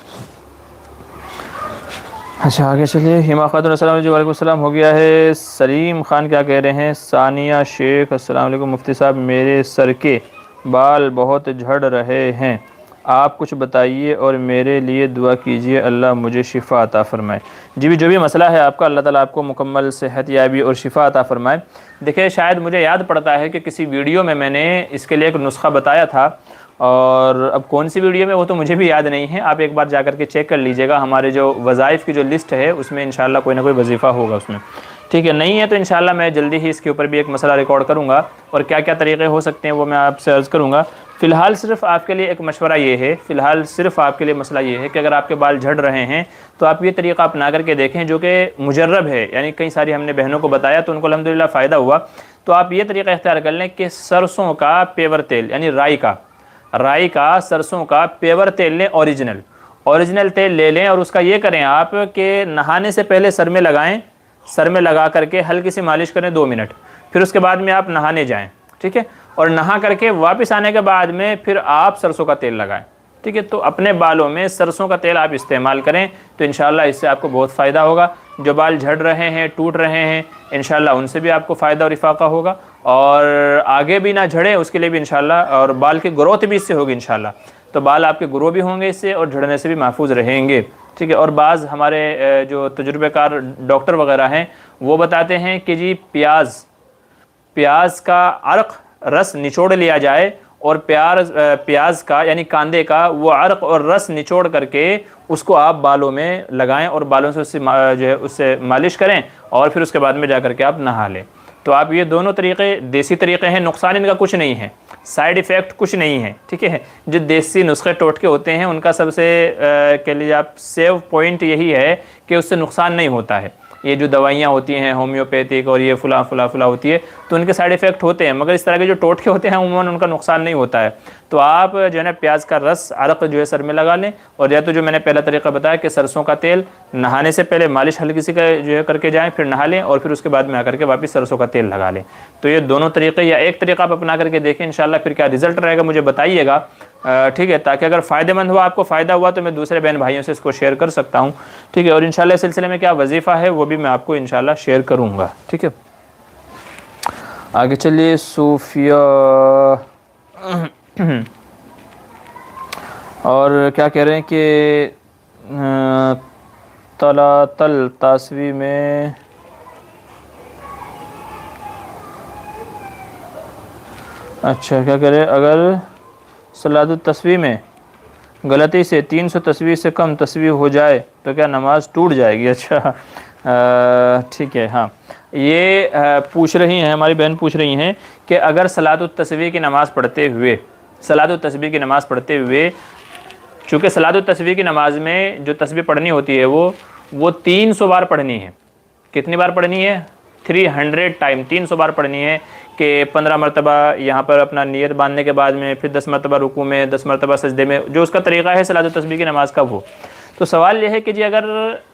اچھا آگے چلیے۔ ہما خاتون السلام علیکم۔ وعلیکم السلام ہو گیا ہے۔ سلیم خان کیا کہہ رہے ہیں؟ ثانیہ شیخ السلام علیکم مفتی صاحب، میرے سر کے بال بہت جھڑ رہے ہیں، آپ کچھ بتائیے اور میرے لیے دعا کیجیے، اللہ مجھے شفا عطا فرمائے۔ جی بھی جو بھی مسئلہ ہے آپ کا، اللہ تعالیٰ آپ کو مکمل صحت یابی اور شفا عطا فرمائے۔ دیکھیں شاید مجھے یاد پڑتا ہے کہ کسی ویڈیو میں نے اس کے لیے ایک نسخہ بتایا تھا، اور اب کون سی ویڈیو میں وہ تو مجھے بھی یاد نہیں ہے، آپ ایک بار جا کر کے چیک کر لیجئے گا۔ ہمارے جو وظائف کی جو لسٹ ہے اس میں انشاءاللہ کوئی نہ کوئی وظیفہ ہوگا اس میں، ٹھیک ہے۔ نہیں ہے تو انشاءاللہ میں جلدی ہی اس کے اوپر بھی ایک مسئلہ ریکارڈ کروں گا، اور کیا کیا طریقے ہو سکتے ہیں وہ میں آپ سے عرض کروں گا۔ فی الحال صرف آپ کے لیے ایک مشورہ یہ ہے، فی الحال صرف آپ کے لیے مسئلہ یہ ہے کہ اگر آپ کے بال جھڑ رہے ہیں تو آپ یہ طریقہ اپنا کر کے دیکھیں جو کہ مجرب ہے، یعنی کئی ساری ہم نے بہنوں کو بتایا تو ان کو الحمدللہ فائدہ ہوا. تو آپ یہ طریقہ اختیار کر لیں کہ سرسوں کا پیور تیل، یعنی رائی کا سرسوں کا پیور تیل لیں، اوریجنل تیل لے لیں، اور اس کا یہ کریں آپ کہ نہانے سے پہلے سر میں لگائیں، سر میں لگا کر کے ہلکی سی مالش کریں 2 منٹ، پھر اس کے بعد میں آپ نہانے جائیں، ٹھیک ہے، اور نہا کر کے واپس آنے کے بعد میں پھر آپ سرسوں کا تیل لگائیں، ٹھیک ہے. تو اپنے بالوں میں سرسوں کا تیل آپ استعمال کریں تو انشاءاللہ اس سے آپ کو بہت فائدہ ہوگا. جو بال جھڑ رہے ہیں، ٹوٹ رہے ہیں، انشاءاللہ ان سے بھی آپ کو فائدہ اور افاقہ ہوگا، اور آگے بھی نہ جھڑیں اس کے لیے بھی انشاءاللہ، اور بال کی گروتھ بھی اس سے ہوگی انشاءاللہ. تو بال آپ کے گرو بھی ہوں گے اس سے، اور جھڑنے سے بھی محفوظ رہیں گے، ٹھیک ہے. اور بعض ہمارے جو تجربہ کار ڈاکٹر وغیرہ ہیں وہ بتاتے ہیں کہ جی پیاز کا عرق رس نچوڑ لیا جائے، اور پیاز کا یعنی کاندے کا وہ عرق اور رس نچوڑ کر کے اس کو آپ بالوں میں لگائیں، اور بالوں سے جو ہے اس سے مالش کریں، اور پھر اس کے بعد میں جا کر کے آپ نہا لیں. تو آپ یہ دونوں طریقے دیسی طریقے ہیں، نقصان ان کا کچھ نہیں ہے، سائیڈ ایفیکٹ کچھ نہیں ہے، ٹھیک ہے. جو دیسی نسخے ٹوٹکے ہوتے ہیں ان کا سب سے کہہ لیجیے آپ سیو پوائنٹ یہی ہے کہ اس سے نقصان نہیں ہوتا ہے. یہ جو دوائیاں ہوتی ہیں ہومیوپیتھک اور یہ فلاں ہوتی ہے تو ان کے سائیڈ ایفیکٹ ہوتے ہیں، مگر اس طرح کے جو ٹوٹکے ہوتے ہیں عموماً ان کا نقصان نہیں ہوتا ہے. تو آپ جو ہے نا پیاز کا رس عرق جو ہے سر میں لگا لیں، اور یا تو جو میں نے پہلا طریقہ بتایا کہ سرسوں کا تیل نہانے سے پہلے مالش ہلکی سی کا جو ہے کر کے جائیں، پھر نہا لیں، اور پھر اس کے بعد میں آ کر کے واپس سرسوں کا تیل لگا لیں. تو یہ دونوں طریقے یا ایک طریقہ آپ اپنا کر کے دیکھیں انشاءاللہ، پھر کیا رزلٹ رہے گا مجھے بتائیے گا، ٹھیک ہے، تاکہ اگر فائدہ مند ہوا، آپ کو فائدہ ہوا تو میں دوسرے بہن بھائیوں سے اس کو شیئر کر سکتا ہوں، ٹھیک ہے. اور انشاءاللہ اس سلسلے میں کیا وظیفہ ہے وہ بھی میں آپ کو انشاءاللہ شیئر کروں گا، ٹھیک ہے. آگے چلیے. صوفیہ اور کیا کہہ رہے ہیں کہ تلاتل تاسوی میں اچھا کیا کہہ رہے ہیں، اگر صلاۃ التسبیح میں غلطی سے 300 تسبیح سے کم تسبیح ہو جائے تو کیا نماز ٹوٹ جائے گی؟ اچھا ٹھیک ہے. ہاں یہ پوچھ رہی ہیں ہماری بہن، پوچھ رہی ہیں کہ اگر صلاۃ التسبیح کی نماز پڑھتے ہوئے چونکہ صلاۃ التسبیح کی نماز میں جو تسبیح پڑھنی ہوتی ہے وہ 300 بار پڑھنی ہے. کتنی بار پڑھنی ہے؟ 300 ٹائم، 300 بار پڑھنی ہے، کہ 15 مرتبہ یہاں پر اپنا نیت باندھنے کے بعد میں، پھر 10 مرتبہ رکوع میں، 10 مرتبہ سجدے میں، جو اس کا طریقہ ہے صلاۃ التسبیح کی نماز کا وہ. تو سوال یہ ہے کہ جی اگر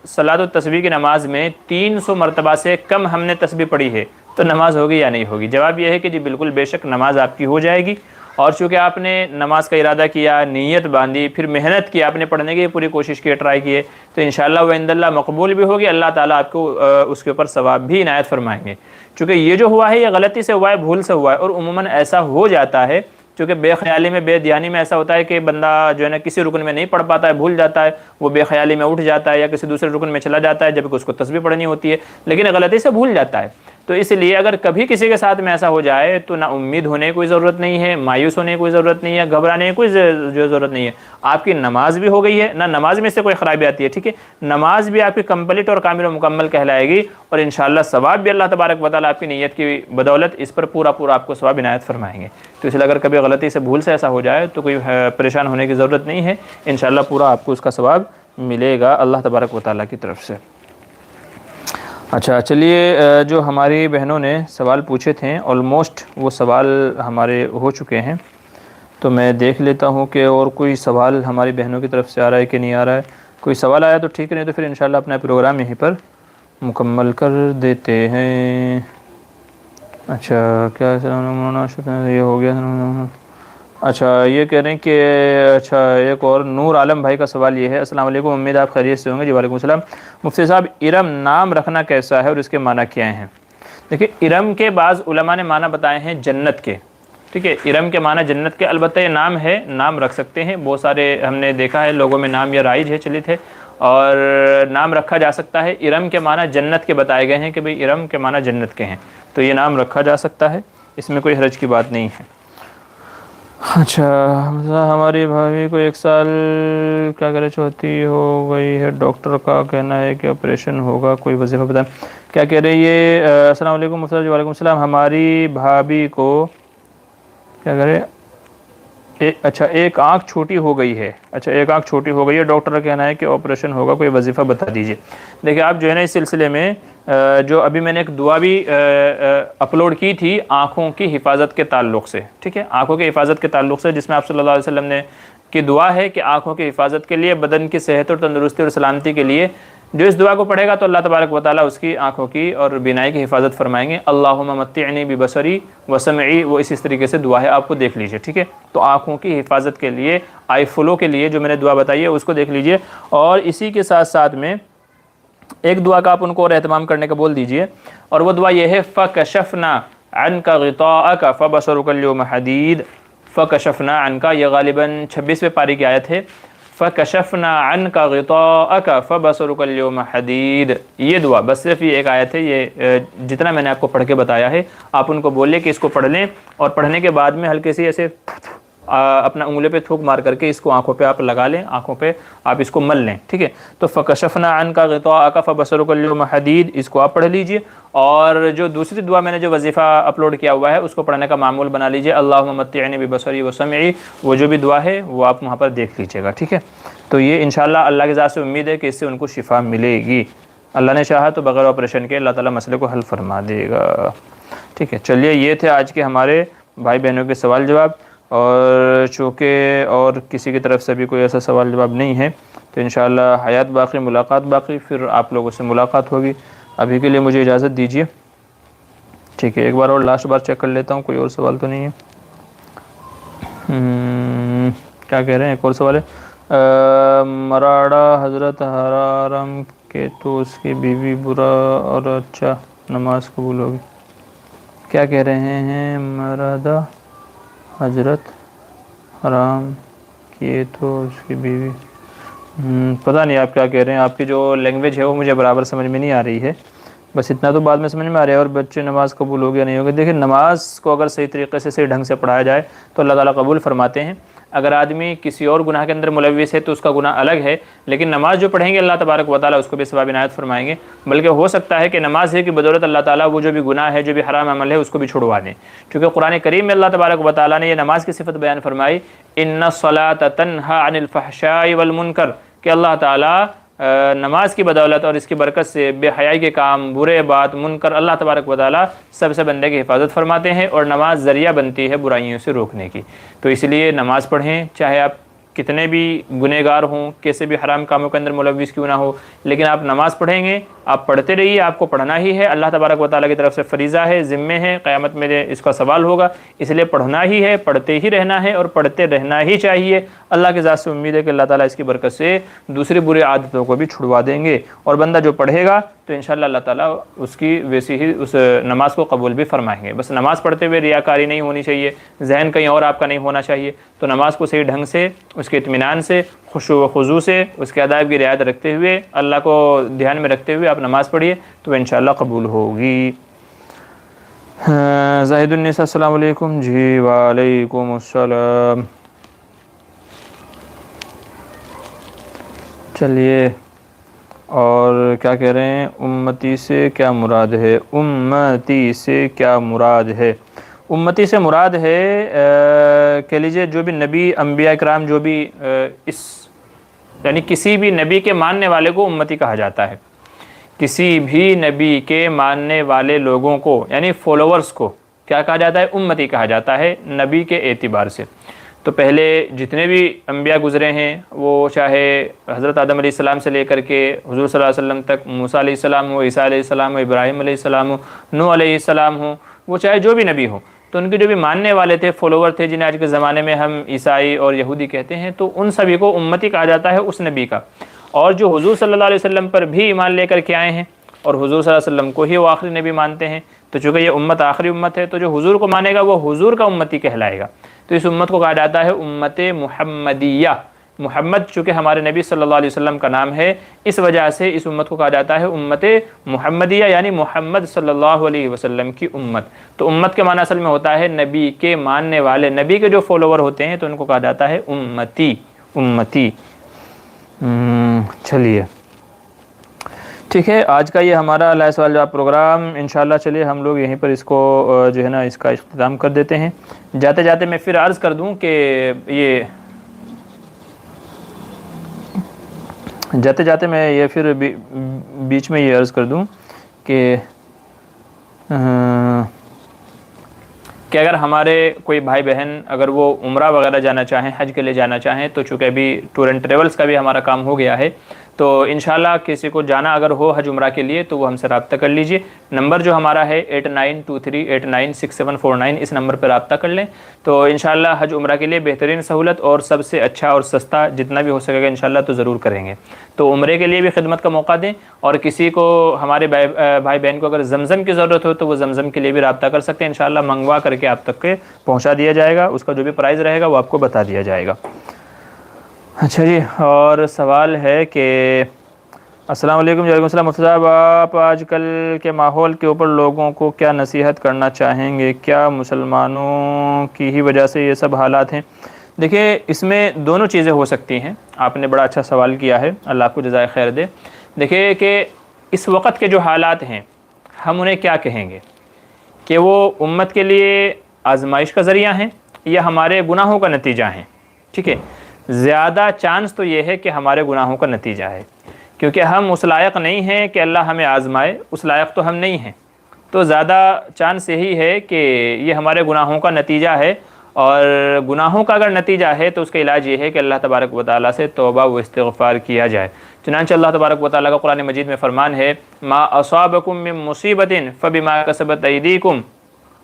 صلاۃ التسبیح کی نماز میں 300 مرتبہ سے کم ہم نے تسبیح پڑھی ہے تو نماز ہوگی یا نہیں ہوگی؟ جواب یہ ہے کہ جی بالکل بے شک نماز آپ کی ہو جائے گی. اور چونکہ آپ نے نماز کا ارادہ کیا، نیت باندھی، پھر محنت کی، آپ نے پڑھنے کی پوری کوشش کی، ٹرائی کیے، تو انشاءاللہ وہ عند اللہ مقبول بھی ہوگی، اللہ تعالیٰ آپ کو اس کے اوپر ثواب بھی عنایت فرمائیں گے. چونکہ یہ جو ہوا ہے یہ غلطی سے ہوا ہے، بھول سے ہوا ہے، اور عموماً ایسا ہو جاتا ہے چونکہ بے خیالی میں، بے دھیانی میں ایسا ہوتا ہے کہ بندہ جو ہے نا کسی رکن میں نہیں پڑھ پاتا ہے، بھول جاتا ہے، وہ بے خیالی میں اٹھ جاتا ہے یا کسی دوسرے رکن میں چلا جاتا ہے جبکہ اس کو تسبیح پڑھنی ہوتی ہے، لیکن غلطی سے بھول جاتا ہے. تو اس لیے اگر کبھی کسی کے ساتھ میں ایسا ہو جائے تو نہ امید ہونے کی کوئی ضرورت نہیں ہے، مایوس ہونے کی کوئی ضرورت نہیں ہے، گھبرانے کی کوئی ضرورت نہیں ہے. آپ کی نماز بھی ہو گئی ہے، نہ نماز میں سے کوئی خرابی آتی ہے، ٹھیک ہے. نماز بھی آپ کی کمپلیٹ اور کامل و مکمل کہلائے گی، اور انشاءاللہ ثواب بھی اللہ تبارک و تعالیٰ آپ کی نیت کی بدولت اس پر پورا آپ کو ثواب عنایت فرمائیں گے. تو اس لیے اگر کبھی غلطی سے بھول سے ایسا ہو جائے تو کوئی پریشان ہونے کی ضرورت نہیں ہے، انشاءاللہ پورا آپ کو اس کا ثواب ملے گا اللہ تبارک و تعالیٰ کی طرف سے. اچھا چلیے، جو ہماری بہنوں نے سوال پوچھے تھے آلموسٹ وہ سوال ہمارے ہو چکے ہیں، تو میں دیکھ لیتا ہوں کہ اور کوئی سوال ہماری بہنوں کی طرف سے آ رہا ہے کہ نہیں آ رہا ہے. کوئی سوال آیا تو ٹھیک ہے، نہیں تو پھر انشاءاللہ اپنا پروگرام یہیں پر مکمل کر دیتے ہیں. اچھا کیا یہ ہو گیا؟ اچھا یہ کہہ رہے ہیں کہ اچھا ایک اور نور عالم بھائی کا سوال یہ ہے، السلام علیکم، امید آپ خیریت سے ہوں گے. جی وعلیکم السلام. مفتی صاحب ارم نام رکھنا کیسا ہے اور اس کے معنی کیا ہیں؟ دیکھیے ارم کے بعض علماء نے معنی بتائے ہیں جنت کے، ٹھیک ہے. ارم کے معنی جنت کے، البتہ یہ نام ہے، نام رکھ سکتے ہیں، بہت سارے ہم نے دیکھا ہے لوگوں میں نام یا رائج ہے، چلت ہے، اور نام رکھا جا سکتا ہے. ارم کے معنی جنت کے بتائے گئے ہیں کہ بھئی ارم کے معنی جنت کے ہیں، تو یہ نام رکھا جا سکتا ہے، اس میں کوئی حرج کی بات نہیں ہے. اچھا ہماری بھابھی کو 1 سال کیا کرے چوتھی ہو گئی ہے، ڈاکٹر کا کہنا ہے کہ آپریشن ہوگا، کوئی وظیفہ بتائیں. کیا کہہ رہے یہ السلام علیکم مفتی صاحب. وعلیکم السلام. ہماری بھابھی کو کیا کرے اچھا ایک آنکھ چھوٹی ہو گئی ہے، اچھا ایک آنکھ چھوٹی ہو گئی ہے، ڈاکٹر کا کہنا ہے کہ آپریشن ہوگا، کوئی وظیفہ بتا دیجیے۔ دیکھیے آپ جو ہے نا اس سلسلے میں جو ابھی میں نے ایک دعا بھی اپلوڈ کی تھی آنکھوں کی حفاظت کے تعلق سے، ٹھیک ہے، آنکھوں کی حفاظت کے تعلق سے، جس میں آپ صلی اللہ علیہ وسلم نے کی دعا ہے کہ آنکھوں کی حفاظت کے لیے، بدن کی صحت اور تندرستی اور سلامتی کے لیے جو اس دعا کو پڑھے گا تو اللہ تبارک و تعالیٰ اس کی آنکھوں کی اور بینائی کی حفاظت فرمائیں گے۔ اللہم متعنی ببصری وسمعی، وہ اس طریقے سے دعا ہے، آپ کو دیکھ لیجئے، ٹھیک ہے۔ تو آنکھوں کی حفاظت کے لیے، آئی فلو کے لیے جو میں نے دعا بتائی ہے اس کو دیکھ لیجئے، اور اسی کے ساتھ ساتھ میں ایک دعا کا آپ ان کو اور اہتمام کرنے کا بول دیجئے، اور وہ دعا یہ ہے فَكَشَفْنَا عَنْكَ غِطَاءَكَ فَبَصَرُكَ الْيَوْمَ حَدِيدٌ۔ فَكَشَفْنَا عَنْكَ، یہ غالباً 26ویں پاری کی آیت ہے، فَكَشَفْنَا عَنْكَ غِطَاءَكَ فَبَصَرُكَ الْيَوْمَ حَدِيدٌ۔ یہ دعا بس صرف یہ ایک آیت ہے، یہ جتنا میں نے آپ کو پڑھ کے بتایا ہے آپ ان کو بولیں کہ اس کو پڑھ لیں، اور پڑھنے کے بعد میں ہلکے سے ایسے اپنا انگلی پہ تھوک مار کر کے اس کو آنکھوں پہ آپ لگا لیں، آنکھوں پہ آپ اس کو مل لیں، ٹھیک ہے۔ تو فَكَشَفْنَا عَنْكَ غِطَاءَكَ فَبَصَرُكَ الْيَوْمَ حَدِيدٌ، اس کو آپ پڑھ لیجئے، اور جو دوسری دعا میں نے جو وظیفہ اپلوڈ کیا ہوا ہے اس کو پڑھنے کا معمول بنا لیجئے، اللہم متعنی ببصری وسمعی، وہ جو بھی دعا ہے وہ آپ وہاں پر دیکھ لیجئے گا، ٹھیک ہے۔ تو یہ انشاءاللہ اللہ کی ذات سے امید ہے کہ اس سے ان کو شفا ملے گی، اللہ نے چاہا تو بغیر آپریشن کے اللہ تعالیٰ مسئلے کو حل فرما دے گا، ٹھیک ہے۔ چلیے یہ تھے آج کے ہمارے بھائی بہنوں کے سوال جواب، اور چونکہ اور کسی کی طرف سے بھی کوئی ایسا سوال جواب نہیں ہے تو انشاءاللہ حیات باقی، ملاقات باقی، پھر آپ لوگوں سے ملاقات ہوگی۔ ابھی کے لیے مجھے اجازت دیجیے، ٹھیک ہے۔ ایک بار اور لاسٹ بار چیک کر لیتا ہوں کوئی اور سوال تو نہیں ہے۔ کیا کہہ رہے ہیں، ایک اور سوال ہے، مراڑا حضرت حرام کے تو اس کی بیوی برا اور اچھا نماز قبول ہوگی، کیا کہہ رہے ہیں؟ مراڑا حضرت حرام کیے تو اس کی بیوی، پتہ نہیں آپ کیا کہہ رہے ہیں، آپ کی جو لینگویج ہے وہ مجھے برابر سمجھ میں نہیں آ رہی ہے، بس اتنا تو بعد میں سمجھ میں آ رہا ہے۔ اور بچے نماز قبول ہو گیا نہیں ہوگی، دیکھیں نماز کو اگر صحیح طریقے سے صحیح ڈھنگ سے پڑھایا جائے تو اللہ تعالیٰ قبول فرماتے ہیں۔ اگر آدمی کسی اور گناہ کے اندر ملوث ہے تو اس کا گناہ الگ ہے، لیکن نماز جو پڑھیں گے اللہ تبارک و تعالیٰ اس کو بھی ثواب عنایت فرمائیں گے، بلکہ ہو سکتا ہے کہ نماز ہے کہ بدولت اللہ تعالیٰ وہ جو بھی گناہ ہے، جو بھی حرام عمل ہے اس کو بھی چھڑوا دیں، کیونکہ قرآن کریم میں اللہ تبارک و تعالیٰ نے یہ نماز کی صفت بیان فرمائی، ان الصلاۃ تنہی عن الفحشاء والمنکر، کہ اللہ تعالیٰ نماز کی بدولت اور اس کی برکت سے بے حیائی کے کام، برے بات، منکر، اللہ تبارک و تعالیٰ سب سے بندے کی حفاظت فرماتے ہیں، اور نماز ذریعہ بنتی ہے برائیوں سے روکنے کی۔ تو اس لیے نماز پڑھیں، چاہے آپ کتنے بھی گنہگار ہوں، کیسے بھی حرام کاموں کے اندر ملوث کیوں نہ ہو، لیکن آپ نماز پڑھیں گے، آپ پڑھتے رہیے، آپ کو پڑھنا ہی ہے، اللہ تبارک و تعالیٰ کی طرف سے فریضہ ہے، ذمہ ہے، قیامت میں اس کا سوال ہوگا، اس لیے پڑھنا ہی ہے، پڑھتے ہی رہنا ہے، اور پڑھتے رہنا ہی چاہیے۔ اللہ کی ذات سے امید ہے کہ اللہ تعالیٰ اس کی برکت سے دوسری بری عادتوں کو بھی چھڑوا دیں گے، اور بندہ جو پڑھے گا تو انشاءاللہ اللہ تعالیٰ اس کی ویسی ہی اس نماز کو قبول بھی فرمائیں گے۔ بس نماز پڑھتے ہوئے ریاکاری نہیں ہونی چاہیے، ذہن کہیں اور آپ کا نہیں ہونا چاہیے، تو نماز کو صحیح ڈھنگ سے، اس کے اطمینان سے، خشوع و خضوع سے، اس کے آداب کی رعایت رکھتے ہوئے، اللہ کو دھیان میں رکھتے ہوئے آپ نماز پڑھیے تو انشاءاللہ قبول ہوگی۔ زاہد النساء السلام علیکم، جی وعلیکم السلام۔ چلیے، اور کیا کہہ رہے ہیں، امتی سے کیا مراد ہے؟ امتی سے کیا مراد ہے؟ امتی سے مراد ہے کہہ لیجیے جو بھی نبی، انبیاء کرام، جو بھی اس یعنی کسی بھی نبی کے ماننے والے کو امتی کہا جاتا ہے، کسی بھی نبی کے ماننے والے لوگوں کو یعنی فالوورز کو کیا کہا جاتا ہے؟ امتی کہا جاتا ہے نبی کے اعتبار سے۔ تو پہلے جتنے بھی انبیاء گزرے ہیں، وہ چاہے حضرت آدم علیہ السلام سے لے کر کے حضور صلی اللہ علیہ وسلم تک، موسیٰ علیہ السلام ہو، عیسیٰ علیہ السلام ہو، ابراہیم علیہ السلام ہو، نوح علیہ السلام ہو، وہ چاہے جو بھی نبی ہو، تو ان کے جو بھی ماننے والے تھے، فالوور تھے، جنہیں آج کے زمانے میں ہم عیسائی اور یہودی کہتے ہیں، تو ان سبھی کو امتی کہا جاتا ہے اس نبی کا۔ اور جو حضور صلی اللہ علیہ وسلم پر بھی ایمان لے کر کے آئے ہیں اور حضور صلی اللہ علیہ وسلم کو ہی وہ آخری نبی مانتے ہیں، تو چونکہ یہ امت آخری امت ہے تو جو حضور کو مانے گا وہ حضور کا امتی کہلائے گا، تو اس امت کو کہا جاتا ہے امت محمدیہ۔ محمد چونکہ ہمارے نبی صلی اللہ علیہ وسلم کا نام ہے، اس وجہ سے اس امت کو کہا جاتا ہے امت محمدیہ، یعنی محمد صلی اللہ علیہ وسلم کی امت۔ تو امت کے معنی اصل میں ہوتا ہے نبی کے ماننے والے، نبی کے جو فالوور ہوتے ہیں تو ان کو کہا جاتا ہے امتی، امتی۔ چلیے ٹھیک ہے، آج کا یہ ہمارا لائے سوال جواب پروگرام انشاءاللہ چلیے ہم لوگ یہیں پر اس کو جو ہے نا اس کا اختتام کر دیتے ہیں۔ جاتے جاتے میں پھر عرض کر دوں کہ یہ پھر بیچ میں یہ عرض کر دوں کہ اگر ہمارے کوئی بھائی بہن اگر وہ عمرہ وغیرہ جانا چاہیں، حج کے لیے جانا چاہیں، تو چونکہ ابھی ٹور اینڈ ٹریولز کا بھی ہمارا کام ہو گیا ہے، تو انشاءاللہ کسی کو جانا اگر ہو حج عمرہ کے لیے تو وہ ہم سے رابطہ کر لیجئے۔ نمبر جو ہمارا ہے 8923896749، اس نمبر پر رابطہ کر لیں تو انشاءاللہ حج عمرہ کے لیے بہترین سہولت اور سب سے اچھا اور سستا جتنا بھی ہو سکے گا انشاءاللہ تو ضرور کریں گے۔ تو عمرے کے لیے بھی خدمت کا موقع دیں، اور کسی کو ہمارے بھائی بہن کو اگر زمزم کی ضرورت ہو تو وہ زمزم کے لیے بھی رابطہ کر سکتے ہیں، انشاءاللہ منگوا کر کے آپ تک کے پہنچا دیا جائے گا، اس کا جو بھی پرائز رہے گا وہ آپ کو بتا دیا جائے گا۔ اچھا جی، اور سوال ہے کہ السلام علیکم۔ وعلیکم السلام مفتی صاحب، آپ آج کل کے ماحول کے اوپر لوگوں کو کیا نصیحت کرنا چاہیں گے؟ کیا مسلمانوں کی ہی وجہ سے یہ سب حالات ہیں؟ دیکھیں، اس میں دونوں چیزیں ہو سکتی ہیں۔ آپ نے بڑا اچھا سوال کیا ہے، اللہ آپ کو جزائے خیر دے۔ دیکھیں کہ اس وقت کے جو حالات ہیں ہم انہیں کیا کہیں گے کہ وہ امت کے لیے آزمائش کا ذریعہ ہیں یا ہمارے گناہوں کا نتیجہ ہیں؟ ٹھیک ہے، زیادہ چانس تو یہ ہے کہ ہمارے گناہوں کا نتیجہ ہے، کیونکہ ہم اس لائق نہیں ہیں کہ اللہ ہمیں آزمائے، اس لائق تو ہم نہیں ہیں، تو زیادہ چانس یہی ہے کہ یہ ہمارے گناہوں کا نتیجہ ہے، اور گناہوں کا اگر نتیجہ ہے تو اس کا علاج یہ ہے کہ اللہ تبارک و تعالیٰ سے توبہ و استغفار کیا جائے۔ چنانچہ اللہ تبارک و تعالیٰ کا قرآن مجید میں فرمان ہے ما اصابکم من مصیبت فبما کسبت ایدیکم،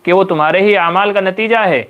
کہ وہ تمہارے ہی اعمال کا نتیجہ ہے،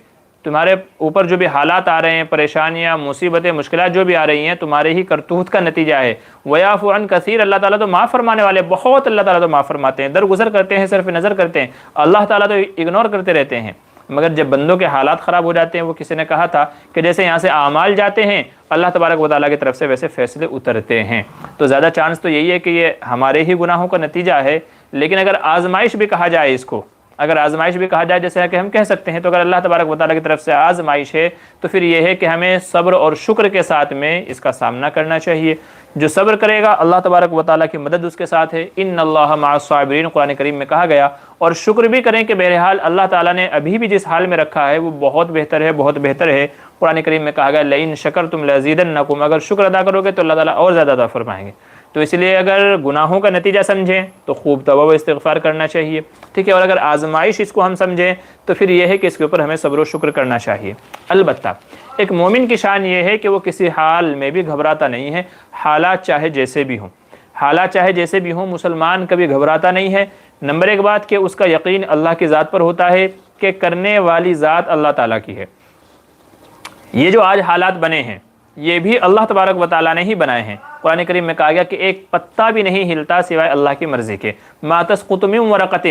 تمہارے اوپر جو بھی حالات آ رہے ہیں، پریشانیاں، مصیبتیں، مشکلات جو بھی آ رہی ہیں تمہارے ہی کرتوت کا نتیجہ ہے۔ وَيَعْفُو عَنْ كَثِيرٍ، اللہ تعالیٰ تو معاف فرمانے والے، بہت اللہ تعالیٰ تو معاف فرماتے ہیں، درگزر کرتے ہیں، صرف نظر کرتے ہیں، اللہ تعالیٰ تو اگنور کرتے رہتے ہیں۔ مگر جب بندوں کے حالات خراب ہو جاتے ہیں، وہ کسی نے کہا تھا کہ جیسے یہاں سے اعمال جاتے ہیں اللہ تبارک و تعالیٰ کی طرف سے ویسے فیصلے اترتے ہیں، تو زیادہ چانس تو یہی ہے کہ یہ ہمارے ہی گناہوں کا نتیجہ ہے۔ لیکن اگر آزمائش بھی کہا جائے اس کو، اگر آزمائش بھی کہا جائے جیسے کہ ہم کہہ سکتے ہیں، تو اگر اللہ تبارک و تعالیٰ کی طرف سے آزمائش ہے تو پھر یہ ہے کہ ہمیں صبر اور شکر کے ساتھ میں اس کا سامنا کرنا چاہیے۔ جو صبر کرے گا اللہ تبارک و تعالیٰ کی مدد اس کے ساتھ ہے، ان اللہ مع الصابرین قرآن کریم میں کہا گیا، اور شکر بھی کریں کہ بہرحال اللہ تعالیٰ نے ابھی بھی جس حال میں رکھا ہے وہ بہت بہتر ہے، بہت بہتر ہے۔ قرآن کریم میں کہا گیا لئن شکرتم لازیدنکم، اگر شکر ادا کرو گے تو اللہ تعالیٰ اور زیادہ عطا فرمائیں گے۔ تو اس لیے اگر گناہوں کا نتیجہ سمجھیں تو خوب توبہ و استغفار کرنا چاہیے، ٹھیک ہے، اور اگر آزمائش اس کو ہم سمجھیں تو پھر یہ ہے کہ اس کے اوپر ہمیں صبر و شکر کرنا چاہیے۔ البتہ ایک مومن کی شان یہ ہے کہ وہ کسی حال میں بھی گھبراتا نہیں ہے، حالات چاہے جیسے بھی ہوں، حالات چاہے جیسے بھی ہوں، مسلمان کبھی گھبراتا نہیں ہے۔ نمبر ایک بات کہ اس کا یقین اللہ کی ذات پر ہوتا ہے کہ کرنے والی ذات اللہ تعالیٰ کی ہے۔ یہ جو آج حالات بنے ہیں یہ بھی اللہ تبارک و تعالیٰ نے ہی بنائے ہیں۔ قرآن کریم میں کہا گیا کہ ایک پتا بھی نہیں ہلتا سوائے اللہ کی مرضی کے، ما تسقط من ورقۃ،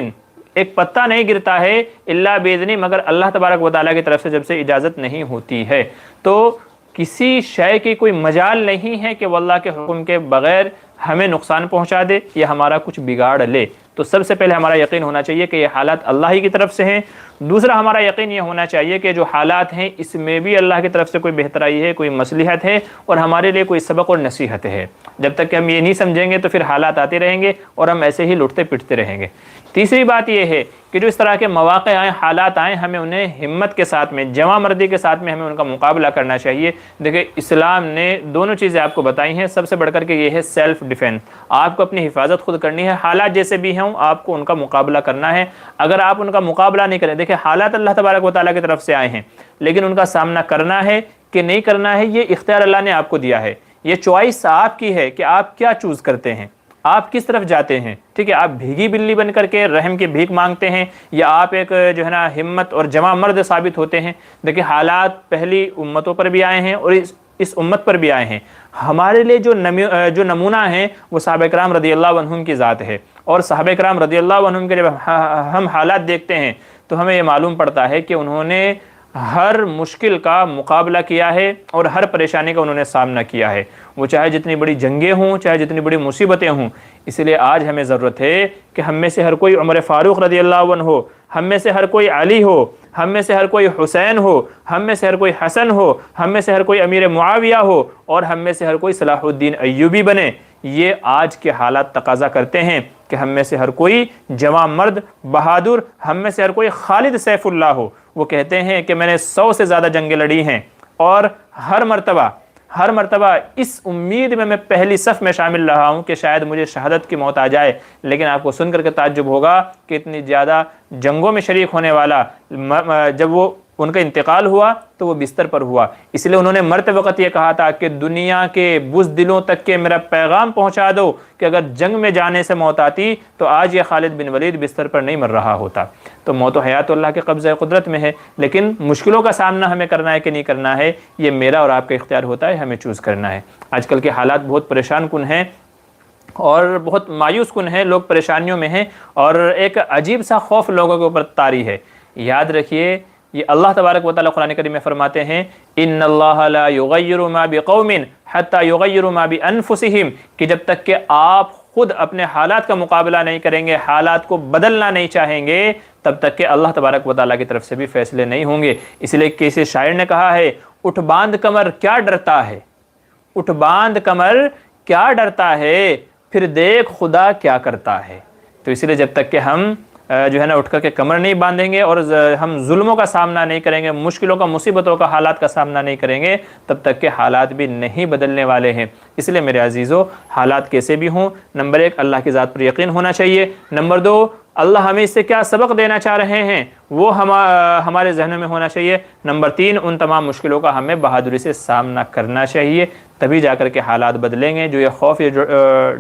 ایک پتا نہیں گرتا ہے الا باذنہ، مگر اللہ تبارک و تعالیٰ کی طرف سے جب سے اجازت نہیں ہوتی ہے۔ تو کسی شے کی کوئی مجال نہیں ہے کہ وہ اللہ کے حکم کے بغیر ہمیں نقصان پہنچا دے یا ہمارا کچھ بگاڑ لے۔ تو سب سے پہلے ہمارا یقین ہونا چاہیے کہ یہ حالات اللہ ہی کی طرف سے ہیں۔ دوسرا ہمارا یقین یہ ہونا چاہیے کہ جو حالات ہیں اس میں بھی اللہ کی طرف سے کوئی بہترائی ہے، کوئی مصلحت ہے، اور ہمارے لیے کوئی سبق اور نصیحت ہے۔ جب تک کہ ہم یہ نہیں سمجھیں گے تو پھر حالات آتے رہیں گے اور ہم ایسے ہی لٹتے پٹتے رہیں گے۔ تیسری بات یہ ہے کہ جو اس طرح کے مواقع آئیں، حالات آئیں، ہمیں انہیں ہمت کے ساتھ میں، جواں مردی کے ساتھ میں ہمیں ان کا مقابلہ کرنا چاہیے۔ دیکھیں اسلام نے دونوں چیزیں آپ کو بتائی ہیں، سب سے بڑھ کر کے یہ ہے سیلف ڈیفینس، آپ کو اپنی حفاظت خود کرنی ہے، حالات جیسے بھی ہوں آپ کو ان کا مقابلہ کرنا ہے۔ اگر آپ ان کا مقابلہ نہیں کریں، دیکھیں حالات اللہ تبارک و تعالیٰ کی طرف سے آئے ہیں لیکن ان کا سامنا کرنا ہے کہ نہیں کرنا ہے یہ اختیار اللہ نے آپ کو دیا ہے، یہ چوائس آپ کی ہے کہ آپ کیا چوز کرتے ہیں، آپ کس طرف جاتے ہیں، ٹھیک ہے، آپ بھیگی بلی بن کر کے رحم کی بھیک مانگتے ہیں یا آپ ایک جو ہے نا ہمت اور جواں مرد ثابت ہوتے ہیں۔ دیکھیں حالات پہلی امتوں پر بھی آئے ہیں اور اس امت پر بھی آئے ہیں۔ ہمارے لیے جو نمونہ ہیں وہ صحابہ کرام رضی اللہ عنہم کی ذات ہے، اور صحابہ کرام رضی اللہ عنہم کے جب ہم حالات دیکھتے ہیں تو ہمیں یہ معلوم پڑتا ہے کہ انہوں نے ہر مشکل کا مقابلہ کیا ہے اور ہر پریشانی کا انہوں نے سامنا کیا ہے، وہ چاہے جتنی بڑی جنگیں ہوں، چاہے جتنی بڑی مصیبتیں ہوں۔ اس لیے آج ہمیں ضرورت ہے کہ ہم میں سے ہر کوئی عمر فاروق رضی اللہ عنہ ہو، ہم میں سے ہر کوئی علی ہو، ہم میں سے ہر کوئی حسین ہو، ہم میں سے ہر کوئی حسن ہو، ہم میں سے ہر کوئی امیر معاویہ ہو، اور ہم میں سے ہر کوئی صلاح الدین ایوبی بنے۔ یہ آج کے حالات تقاضا کرتے ہیں کہ ہم میں سے ہر کوئی جوان مرد بہادر، ہم میں سے ہر کوئی خالد سیف اللہ ہو۔ وہ کہتے ہیں کہ میں نے 100 سے زیادہ جنگیں لڑی ہیں، اور ہر مرتبہ اس امید میں پہلی صف میں شامل رہا ہوں کہ شاید مجھے شہادت کی موت آ جائے۔ لیکن آپ کو سن کر کے تعجب ہوگا کہ اتنی زیادہ جنگوں میں شریک ہونے والا، جب وہ ان کا انتقال ہوا تو وہ بستر پر ہوا، اس لیے انہوں نے مرتے وقت یہ کہا تھا کہ دنیا کے بزدلوں تک کے میرا پیغام پہنچا دو کہ اگر جنگ میں جانے سے موت آتی تو آج یہ خالد بن ولید بستر پر نہیں مر رہا ہوتا۔ تو موت و حیات اللہ کے قبضہ قدرت میں ہے، لیکن مشکلوں کا سامنا ہمیں کرنا ہے کہ نہیں کرنا ہے، یہ میرا اور آپ کا اختیار ہوتا ہے، ہمیں چوز کرنا ہے۔ آج کل کے حالات بہت پریشان کن ہیں اور بہت مایوس کن ہیں، لوگ پریشانیوں میں ہیں، اور ایک عجیب سا خوف لوگوں کے اوپر طاری ہے۔ یاد رکھیے، یہ اللہ تبارک و تعالیٰ قرآن کریم میں فرماتے ہیں ان اللہ لا یغیر ما بقوم حتی یغیروا ما بانفسہم، کہ جب تک کہ آپ خود اپنے حالات کا مقابلہ نہیں کریں گے، حالات کو بدلنا نہیں چاہیں گے، تب تک کہ اللہ تبارک و تعالیٰ کی طرف سے بھی فیصلے نہیں ہوں گے۔ اس لیے کسی شاعر نے کہا ہے، اٹھ باندھ کمر کیا ڈرتا ہے، اٹھ باندھ کمر کیا ڈرتا ہے، پھر دیکھ خدا کیا کرتا ہے۔ تو اس لیے جب تک کہ ہم جو ہے نا اٹھ کر کے کمر نہیں باندھیں گے اور ہم ظلموں کا سامنا نہیں کریں گے، مشکلوں کا، مصیبتوں کا، حالات کا سامنا نہیں کریں گے، تب تک کہ حالات بھی نہیں بدلنے والے ہیں۔ اس لیے میرے عزیزو، حالات کیسے بھی ہوں، نمبر 1 اللہ کی ذات پر یقین ہونا چاہیے، نمبر 2 اللہ ہمیں اس سے کیا سبق دینا چاہ رہے ہیں وہ ہمارے ذہنوں میں ہونا چاہیے، نمبر 3 ان تمام مشکلوں کا ہمیں بہادری سے سامنا کرنا چاہیے، تبھی جا کر کے حالات بدلیں گے۔ جو یہ خوف، یہ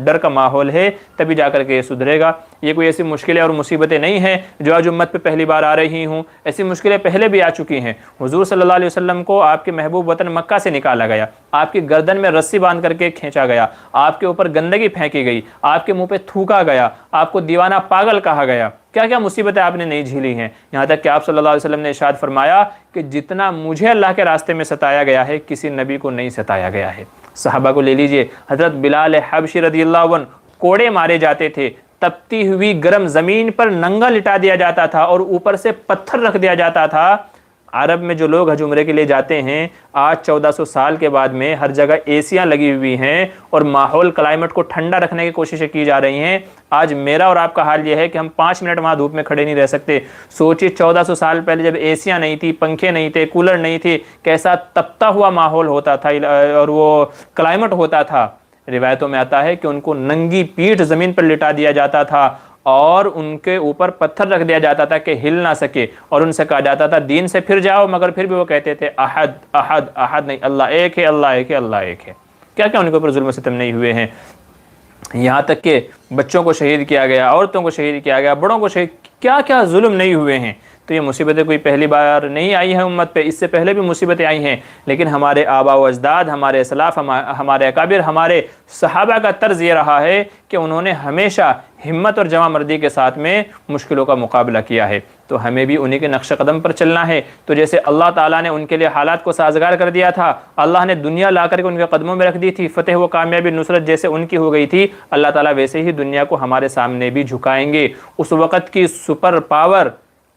ڈر کا ماحول ہے، تبھی جا کر کے یہ سدھرے گا۔ یہ کوئی ایسی مشکلیں اور مصیبتیں نہیں ہیں جو آج امت پہ پہلی بار آ رہی ہوں، ایسی مشکلیں پہلے بھی آ چکی ہیں۔ حضور صلی اللہ علیہ وسلم کو آپ کے محبوب وطن مکہ سے نکالا گیا، آپ کی گردن میں رسی باندھ کر کے کھینچا گیا، آپ کے اوپر گندگی پھینکی گئی، آپ کے منہ پہ تھوکا گیا، آپ کو دیوانہ پاگل کہا گیا، کیا کیا مصیبتیں آپ نے نہیں جھیلی ہیں، یہاں تک کہ آپ صلی اللہ علیہ وسلم نے ارشاد فرمایا کہ جتنا مجھے اللہ کے راستے میں ستایا گیا ہے کسی نبی کو نہیں ستایا گیا ہے۔ صحابہ کو لے لیجئے، حضرت بلال حبشی رضی اللہ عنہ کوڑے مارے جاتے تھے، تپتی ہوئی گرم زمین پر ننگا لٹا دیا جاتا تھا اور اوپر سے پتھر رکھ دیا جاتا تھا۔ عرب میں جو لوگ حج عمرے کے لیے جاتے ہیں، آج 1400 سال کے بعد میں ہر جگہ ایسیاں لگی ہوئی ہیں اور ماحول، کلائمیٹ کو ٹھنڈا رکھنے کی کوششیں کی جا رہی ہیں۔ آج میرا اور آپ کا حال یہ ہے کہ ہم 5 منٹ وہاں دھوپ میں کھڑے نہیں رہ سکتے۔ سوچیے 1400 سال پہلے جب ایسیاں نہیں تھی، پنکھے نہیں تھے، کولر نہیں تھے، کیسا تپتا ہوا ماحول ہوتا تھا اور وہ کلائمیٹ ہوتا تھا۔ روایتوں میں آتا ہے کہ ان کو ننگی پیٹھ زمین پر لٹا دیا جاتا تھا اور ان کے اوپر پتھر رکھ دیا جاتا تھا کہ ہل نہ سکے، اور ان سے کہا جاتا تھا دین سے پھر جاؤ، مگر پھر بھی وہ کہتے تھے احد احد احد نہیں، اللہ ایک ہے، اللہ ایک ہے، اللہ ایک ہے۔ کیا کیا ان کے اوپر ظلم و ستم نہیں ہوئے ہیں، یہاں تک کہ بچوں کو شہید کیا گیا، عورتوں کو شہید کیا گیا، بڑوں کو شہید، کیا کیا ظلم نہیں ہوئے ہیں۔ تو یہ مصیبتیں کوئی پہلی بار نہیں آئی ہیں امت پہ، اس سے پہلے بھی مصیبتیں آئی ہیں، لیکن ہمارے آباء و اجداد، ہمارے اسلاف، ہمارے اکابر، ہمارے صحابہ کا طرز یہ رہا ہے کہ انہوں نے ہمیشہ ہمت اور جواں مردی کے ساتھ میں مشکلوں کا مقابلہ کیا ہے۔ تو ہمیں بھی انہی کے نقش قدم پر چلنا ہے۔ تو جیسے اللہ تعالیٰ نے ان کے لیے حالات کو سازگار کر دیا تھا، اللہ نے دنیا لا کر کے ان کے قدموں میں رکھ دی تھی، فتح و کامیابی، نصرت جیسے ان کی ہو گئی تھی، اللہ تعالیٰ ویسے ہی دنیا کو ہمارے سامنے بھی جھکائیں گے۔ اس وقت کی سپر پاور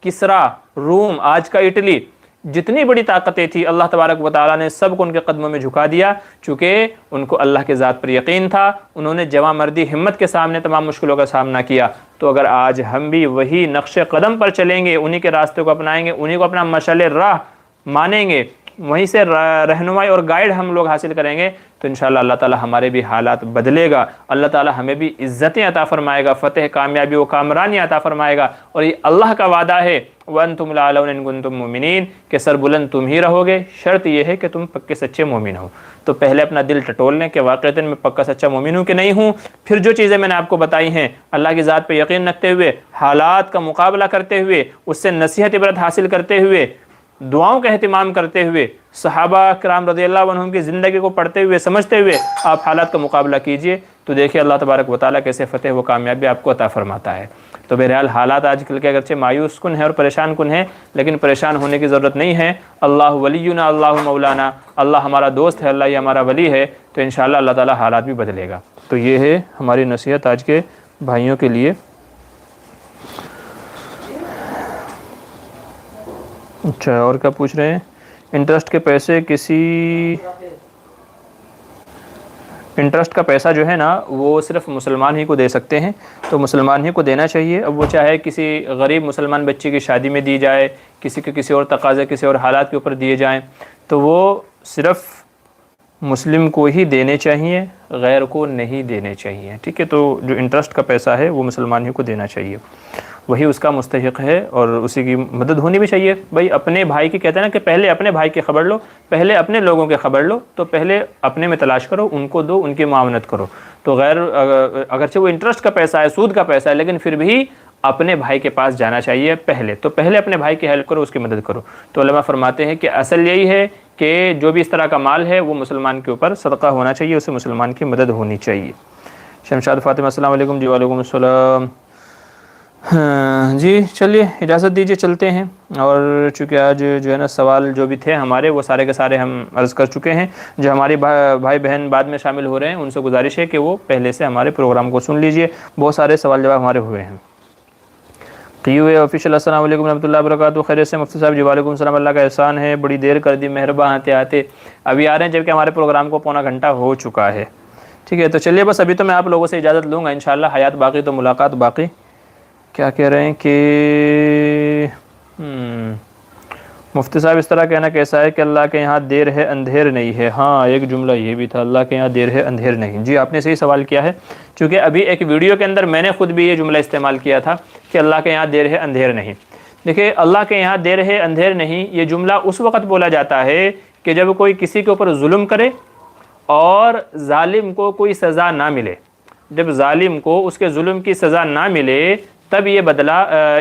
کسرا، روم، آج کا اٹلی، جتنی بڑی طاقتیں تھی، اللہ تبارک و تعالیٰ نے سب کو ان کے قدموں میں جھکا دیا، چونکہ ان کو اللہ کے ذات پر یقین تھا، انہوں نے جواں مردی ہمت کے سامنے تمام مشکلوں کا سامنا کیا۔ تو اگر آج ہم بھی وہی نقش قدم پر چلیں گے، انہی کے راستے کو اپنائیں گے، انہی کو اپنا مشعل راہ مانیں گے، وہیں سے رہنمائی اور گائیڈ ہم لوگ حاصل کریں گے، تو انشاءاللہ اللہ تعالیٰ ہمارے بھی حالات بدلے گا، اللہ تعالیٰ ہمیں بھی عزتیں عطا فرمائے گا، فتح، کامیابی و کامرانی عطا فرمائے گا۔ اور یہ اللہ کا وعدہ ہے وَأَنْتُمْ لَعَلَوْنَ إِن كُنتُم مُؤْمِنِينَ، کہ سربلند تم ہی رہو گے، شرط یہ ہے کہ تم پکے سچے مومن ہو۔ تو پہلے اپنا دل ٹٹول لیں کہ واقعتاً میں پکا سچا مومن ہوں کہ نہیں ہوں، پھر جو چیزیں میں نے آپ کو بتائی ہیں اللہ کی ذات پہ یقین رکھتے ہوئے، حالات کا مقابلہ کرتے ہوئے، اس سے نصیحت عبرت حاصل کرتے ہوئے، دعاؤں کا اہتمام کرتے ہوئے، صحابہ کرام رضی اللہ عنہم کی زندگی کو پڑھتے ہوئے، سمجھتے ہوئے آپ حالات کا مقابلہ کیجئے، تو دیکھیں اللہ تبارک و تعالیٰ کیسے فتح و کامیابی آپ کو عطا فرماتا ہے۔ تو بہرحال حالات آج کل کے اگرچہ مایوس کن ہیں اور پریشان کن ہیں، لیکن پریشان ہونے کی ضرورت نہیں ہے۔ اللہ ولینا، اللہ مولانا، اللہ ہمارا دوست ہے، اللہ یہ ہمارا ولی ہے، تو انشاءاللہ اللہ تعالیٰ حالات بھی بدلے گا۔ تو یہ ہے ہماری نصیحت آج کے بھائیوں کے لیے۔ اچھا، اور کیا پوچھ رہے ہیں؟ انٹرسٹ کے پیسے کسی انٹرسٹ کا پیسہ جو ہے نا وہ صرف مسلمان ہی کو دے سکتے ہیں، تو مسلمان ہی کو دینا چاہیے۔ اب وہ چاہے کسی غریب مسلمان بچے کی شادی میں دی جائے، کسی کے کسی اور تقاضے کسی اور حالات کے اوپر دیے جائیں، تو وہ صرف مسلم کو ہی دینے چاہیے، غیر کو نہیں دینے چاہیے، ٹھیک ہے۔ تو جو انٹرسٹ کا پیسہ ہے وہ مسلمان ہی کو دینا چاہیے، وہی اس کا مستحق ہے اور اسی کی مدد ہونی بھی چاہیے۔ بھائی اپنے بھائی کی کہتے ہیں نا کہ پہلے اپنے بھائی کی خبر لو، پہلے اپنے لوگوں کی خبر لو، تو پہلے اپنے میں تلاش کرو، ان کو دو، ان کی معاونت کرو۔ تو غیر اگرچہ وہ انٹرسٹ کا پیسہ ہے، سود کا پیسہ ہے، لیکن پھر بھی اپنے بھائی کے پاس جانا چاہیے پہلے، تو پہلے اپنے بھائی کی ہیلپ کرو، اس کی مدد کرو۔ تو علماء فرماتے ہیں کہ اصل یہی ہے کہ جو بھی اس طرح کا مال ہے وہ مسلمان کے اوپر صدقہ ہونا چاہیے، اسے مسلمان کی مدد ہونی چاہیے۔ شمشاد فاطمہ السلام علیکم۔ جی وعلیکم السلام۔ جی چلیے اجازت دیجیے چلتے ہیں، اور چونکہ آج جو ہے نا سوال جو بھی تھے ہمارے وہ سارے کے سارے ہم عرض کر چکے ہیں۔ جو ہمارے بھائی بہن بعد میں شامل ہو رہے ہیں ان سے گزارش ہے کہ وہ پہلے سے ہمارے پروگرام کو سن لیجیے، بہت سارے سوال جواب ہمارے ہوئے ہیں۔ آفیشیل السلام علیکم ورحمۃ اللہ وبرکاتہ۔ خیریت سے مفتی صاحب؟ جی وعلیکم السلام، اللہ کا احسان ہے، بڑی دیر کر دی، مہربان آتے آتے ابھی آ رہے ہیں جبکہ ہمارے پروگرام کو پونا گھنٹہ ہو چکا ہے، ٹھیک ہے۔ تو چلیے بس ابھی تو میں آپ لوگوں سے اجازت لوں گا، انشاءاللہ حیات باقی تو ملاقات باقی۔ کیا کہہ رہے ہیں کہ مفتی صاحب اس طرح کہنا کیسا ہے کہ اللہ کے یہاں دیر ہے اندھیر نہیں ہے؟ ہاں ایک جملہ یہ بھی تھا، اللہ کے یہاں دیر ہے اندھیر نہیں۔ جی آپ نے صحیح سوال کیا ہے، چونکہ ابھی ایک ویڈیو کے اندر میں نے خود بھی یہ جملہ استعمال کیا تھا کہ اللہ کے یہاں دیر ہے اندھیر نہیں۔ دیکھیں اللہ کے یہاں دیر ہے اندھیر نہیں، یہ جملہ اس وقت بولا جاتا ہے کہ جب کوئی کسی کے اوپر ظلم کرے اور ظالم کو کوئی سزا نہ ملے، جب ظالم کو اس کے ظلم کی سزا نہ ملے تب یہ بدلہ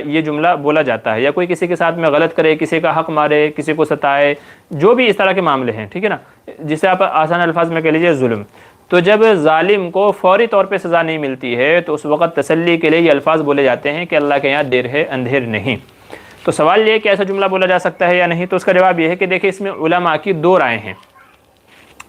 یہ جملہ بولا جاتا ہے، یا کوئی کسی کے ساتھ میں غلط کرے، کسی کا حق مارے، کسی کو ستائے، جو بھی اس طرح کے معاملے ہیں، ٹھیک ہے نا، جسے آپ آسان الفاظ میں کہہ لیجیے ظلم۔ تو جب ظالم کو فوری طور پہ سزا نہیں ملتی ہے تو اس وقت تسلی کے لیے یہ الفاظ بولے جاتے ہیں کہ اللہ کے یہاں دیر ہے اندھیر نہیں۔ تو سوال یہ ہے کہ ایسا جملہ بولا جا سکتا ہے یا نہیں، تو اس کا جواب یہ ہے کہ دیکھیں اس میں علماء کی دو رائے ہیں۔